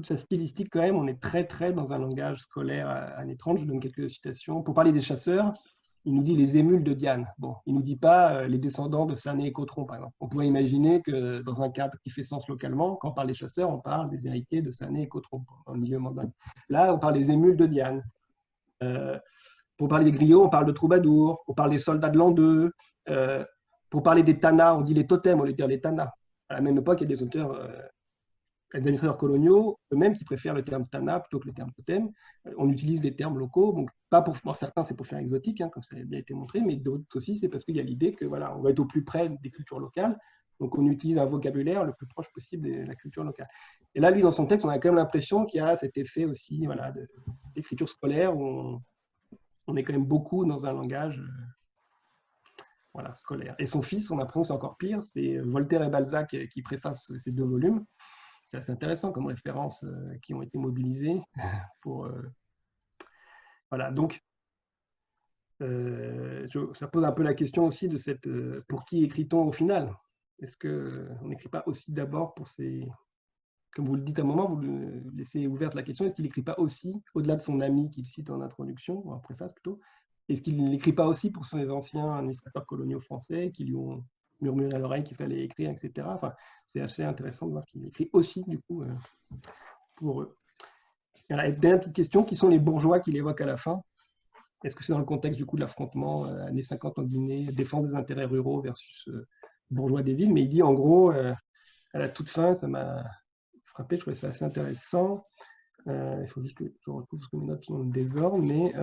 sa stylistique quand même, on est très très dans un langage scolaire années 30. Je donne quelques citations. Pour parler des chasseurs, il nous dit les émules de Diane. Bon, il ne nous dit pas les descendants de Sané et Cotron, par exemple. On pourrait imaginer que dans un cadre qui fait sens localement, quand on parle des chasseurs, on parle des héritiers de Sané et Cotron, dans le milieu mandingue. Là, on parle des émules de Diane. Pour parler des griots, on parle de troubadours. On parle des soldats de l'an 2. Pour parler des tanas, on dit les totems, on les dit les tanas. À la même époque, il y a des auteurs... les administrateurs coloniaux, eux-mêmes, qui préfèrent le terme tana plutôt que le terme totem. On utilise des termes locaux, donc pas pour certains, c'est pour faire exotique, hein, comme ça a bien été montré, mais d'autres aussi, c'est parce qu'il y a l'idée que voilà, on va être au plus près des cultures locales, donc on utilise un vocabulaire le plus proche possible de la culture locale. Et là, lui, dans son texte, on a quand même l'impression qu'il y a cet effet aussi, voilà, d'écriture scolaire où on est quand même beaucoup dans un langage voilà, scolaire. Et son fils, on a l'impression que c'est encore pire, c'est Voltaire et Balzac qui préfacent ces 2 volumes. C'est assez intéressant comme références qui ont été mobilisées pour... voilà, donc ça pose un peu la question aussi de cette... pour qui écrit-on au final? Est-ce qu'on n'écrit pas aussi d'abord pour ces comme vous le dites à un moment, vous le laissez ouverte la question, est-ce qu'il n'écrit pas aussi, au-delà de son ami qu'il cite en introduction, ou en préface plutôt, est-ce qu'il n'écrit pas aussi pour ses anciens administrateurs coloniaux français qui lui ont murmuré à l'oreille qu'il fallait écrire, etc. Enfin, c'est assez intéressant de voir qu'il écrit aussi, du coup, pour eux. Alors, et dernière petite question, qui sont les bourgeois qu'il évoque à la fin? Est-ce que c'est dans le contexte du coup de l'affrontement années 50 en Guinée, défense des intérêts ruraux versus bourgeois des villes? Mais il dit en gros, à la toute fin, ça m'a frappé, je trouvais ça assez intéressant. Il faut juste que je retrouve ce que mes notes sont dans le désordre, mais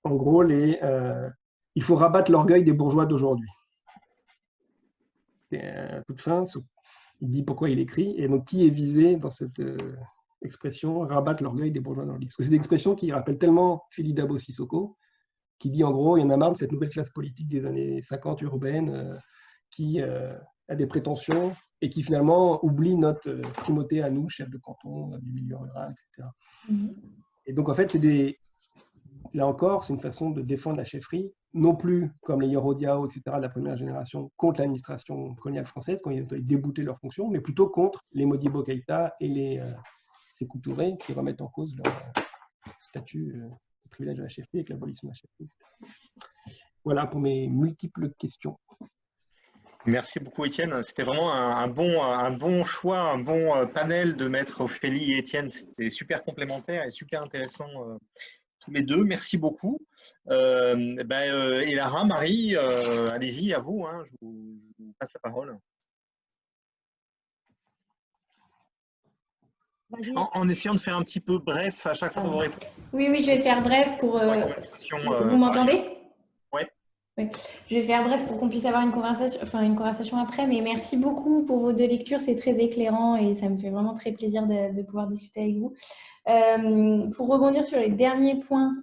en gros, il faut rabattre l'orgueil des bourgeois d'aujourd'hui. À toute fin, il dit pourquoi il écrit, et donc qui est visé dans cette expression, rabattre l'orgueil des bourgeois dans le livre. Parce que c'est une expression qui rappelle tellement Félix Dabo Sissoko, qui dit en gros, il y en a marre de cette nouvelle classe politique des années 50 urbaine qui a des prétentions et qui finalement oublie notre primauté à nous, chefs de canton, du milieu rural, etc. Et donc en fait, là encore, c'est une façon de défendre la chefferie, non plus comme les Yorodiao, etc., de la première génération, contre l'administration coloniale française, quand ils ont débouté leurs fonctions, mais plutôt contre les Modibo Keïta et les Sékou Touré, qui remettent en cause leur statut de privilège de la chefferie avec l'abolition de la chefferie, etc. Voilà pour mes multiples questions. Merci beaucoup, Étienne. C'était vraiment un bon choix, un bon panel de maître Ophélie et Étienne. C'était super complémentaire et super intéressant tous les deux. Merci beaucoup. Et Lara, Marie, allez-y, à vous. Hein, je vous passe la parole. En essayant de faire un petit peu bref à chaque fois dans vos réponses. Oui, je vais faire bref pour... vous m'entendez? Oui. Je vais faire bref pour qu'on puisse avoir une conversation après, mais merci beaucoup pour vos deux lectures, c'est très éclairant et ça me fait vraiment très plaisir de pouvoir discuter avec vous. Pour rebondir sur les derniers points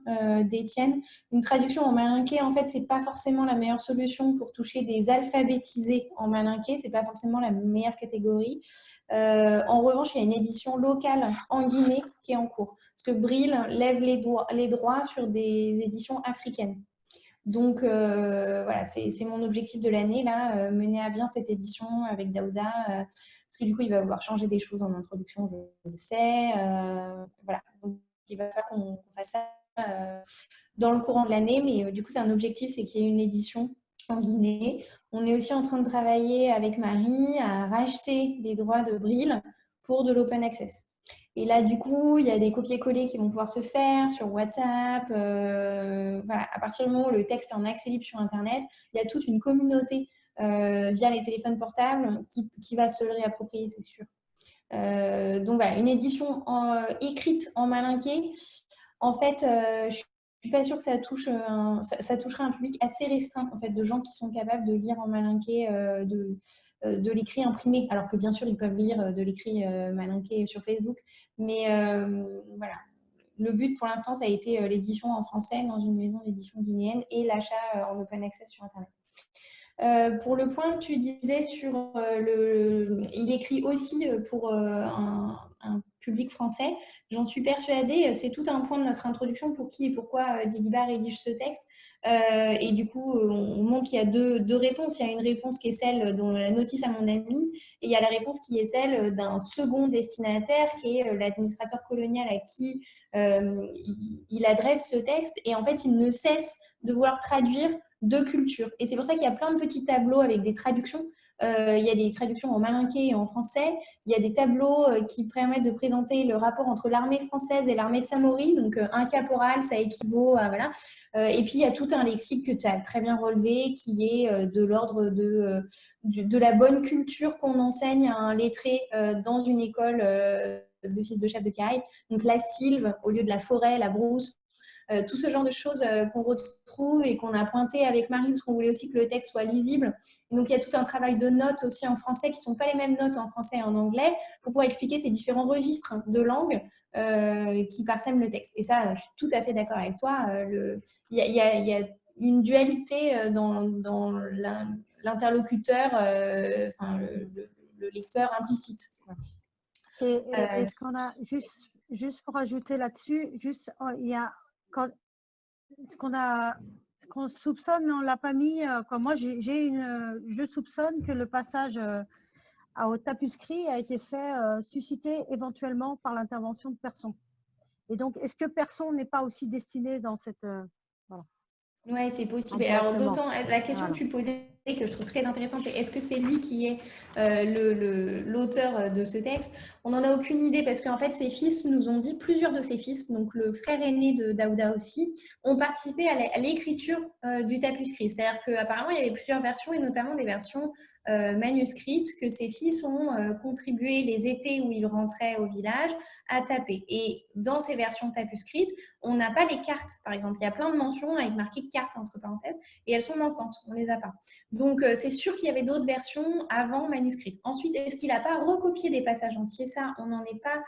d'Étienne, une traduction en malinké, en fait, c'est pas forcément la meilleure solution pour toucher des alphabétisés en malinké, c'est pas forcément la meilleure catégorie. En revanche, il y a une édition locale en Guinée qui est en cours, parce que Bril lève les droits sur des éditions africaines. Donc, voilà, c'est mon objectif de l'année, là, mener à bien cette édition avec Daouda, parce que du coup, il va vouloir changer des choses en introduction, je le sais. Voilà, donc il va falloir qu'on fasse ça dans le courant de l'année, mais du coup, c'est un objectif, c'est qu'il y ait une édition en Guinée. On est aussi en train de travailler avec Marie à racheter les droits de Bril pour de l'open access. Et là, du coup, il y a des copier-coller qui vont pouvoir se faire sur WhatsApp. Voilà. À partir du moment où le texte est en accès libre sur Internet, il y a toute une communauté via les téléphones portables qui va se le réapproprier, c'est sûr. Donc, voilà, une édition écrite en malinké. En fait, je suis pas sûre que ça toucherait un public assez restreint, en fait, de gens qui sont capables de lire en malinké, de l'écrit imprimé, alors que bien sûr, ils peuvent lire de l'écrit malinké sur Facebook. Mais voilà, le but pour l'instant, ça a été l'édition en français dans une maison d'édition guinéenne et l'achat en open access sur Internet. Pour le point que tu disais sur il écrit aussi pour un public français, j'en suis persuadée, c'est tout un point de notre introduction pour qui et pourquoi Diliba rédige ce texte. Et du coup, on montre qu'il y a deux réponses. Il y a une réponse qui est celle dont la notice à mon ami, et il y a la réponse qui est celle d'un second destinataire, qui est l'administrateur colonial à qui il adresse ce texte. Et en fait, il ne cesse de vouloir traduire de culture. Et c'est pour ça qu'il y a plein de petits tableaux avec des traductions. Il y a des traductions en malinké et en français. Il y a des tableaux qui permettent de présenter le rapport entre l'armée française et l'armée de Samori. Donc, un caporal, ça équivaut à... Voilà. Et puis, il y a tout un lexique que tu as très bien relevé, qui est de l'ordre de la bonne culture qu'on enseigne à un lettré dans une école de fils de chef de caille. Donc, la sylve au lieu de la forêt, la brousse. Tout ce genre de choses qu'on retrouve et qu'on a pointé avec Marie, parce qu'on voulait aussi que le texte soit lisible. Et donc, il y a tout un travail de notes aussi en français qui ne sont pas les mêmes notes en français et en anglais pour pouvoir expliquer ces différents registres de langue qui parsèment le texte. Et ça, je suis tout à fait d'accord avec toi. Il y a une dualité dans l'interlocuteur, le lecteur implicite. Et ce qu'on a, juste pour ajouter là-dessus, il y a ce qu'on soupçonne, mais on ne l'a pas mis. Comme moi, je soupçonne que le passage au tapuscrit a été fait suscité éventuellement par l'intervention de Persson. Et donc, est-ce que Persson n'est pas aussi destiné dans cette… voilà. Oui, c'est possible. Alors, Indirectement. d'autant, la question Voilà. que tu posais, que je trouve très intéressante, c'est est-ce que c'est lui qui est l'auteur de ce texte? On n'en a aucune idée parce qu'en fait, ses fils nous ont dit, plusieurs de ses fils, donc le frère aîné de Daouda aussi, ont participé à l'écriture du tapuscrit. C'est-à-dire qu'apparemment, il y avait plusieurs versions et notamment des versions manuscrites que ses fils ont contribué les étés où ils rentraient au village à taper. Et dans ces versions tapuscrites, on n'a pas les cartes, par exemple. Il y a plein de mentions avec marqué cartes entre parenthèses et elles sont manquantes, on ne les a pas. Donc, c'est sûr qu'il y avait d'autres versions avant manuscrites. Ensuite, est-ce qu'il n'a pas recopié des passages entiers? Ça, on n'en est pas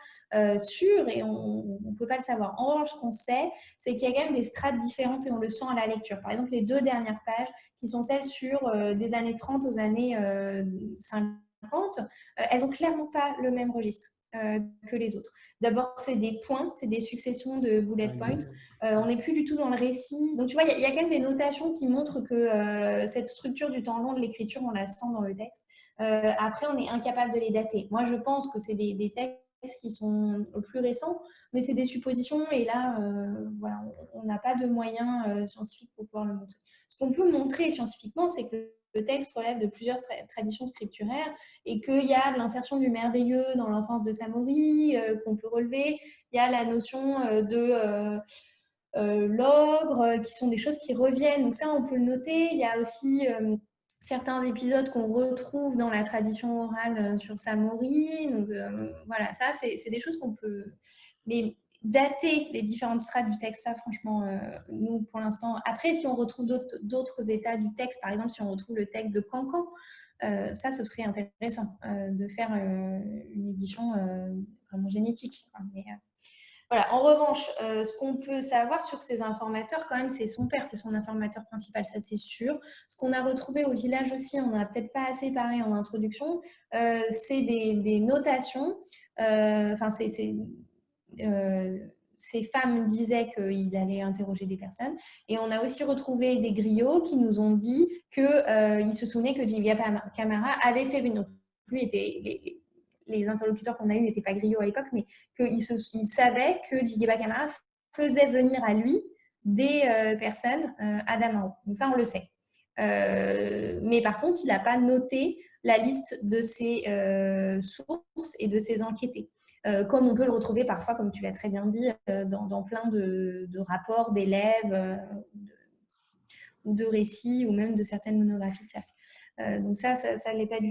sûr et on ne peut pas le savoir. En revanche, ce qu'on sait, c'est qu'il y a quand même des strates différentes et on le sent à la lecture. Par exemple, les 2 dernières pages, qui sont celles sur des années 30 aux années 50, elles n'ont clairement pas le même registre que les autres. D'abord, c'est des points, c'est des successions de bullet points. On n'est plus du tout dans le récit. Donc, tu vois, il y a quand même des notations qui montrent que cette structure du temps long de l'écriture, on la sent dans le texte. Après, on est incapable de les dater. Moi, je pense que c'est des textes qui sont plus récents, mais c'est des suppositions. Et là, voilà, on n'a pas de moyens scientifiques pour pouvoir le montrer. Ce qu'on peut montrer scientifiquement, c'est que le texte relève de plusieurs traditions scripturaires et qu'il y a de l'insertion du merveilleux dans l'enfance de Samori qu'on peut relever. Il y a la notion de l'ogre, qui sont des choses qui reviennent. Donc ça, on peut le noter. Il y a aussi certains épisodes qu'on retrouve dans la tradition orale sur Samori. Donc voilà, ça, c'est des choses qu'on peut… Mais dater les différentes strates du texte, ça, franchement, nous, pour l'instant… Après, si on retrouve d'autres états du texte, par exemple, si on retrouve le texte de Cancan, ça, ce serait intéressant de faire une édition vraiment génétique. Mais, voilà. En revanche, ce qu'on peut savoir sur ces informateurs, quand même, c'est son père, c'est son informateur principal, ça c'est sûr. Ce qu'on a retrouvé au village aussi, on n'en a peut-être pas assez parlé en introduction, c'est des notations. Enfin, ces femmes disaient qu'il allait interroger des personnes. Et on a aussi retrouvé des griots qui nous ont dit qu'ils se souvenaient que Djibril Camara avait fait venir. Lui était… Les interlocuteurs qu'on a eus n'étaient pas griots à l'époque, mais qu'ils savaient que Djibril Camara faisait venir à lui des personnes à Daman. Donc ça, on le sait. Mais par contre, il n'a pas noté la liste de ses sources et de ses enquêtés. Comme on peut le retrouver parfois, comme tu l'as très bien dit, dans plein de rapports d'élèves ou de récits ou même de certaines monographies de cercle. Donc ça ne l'est pas du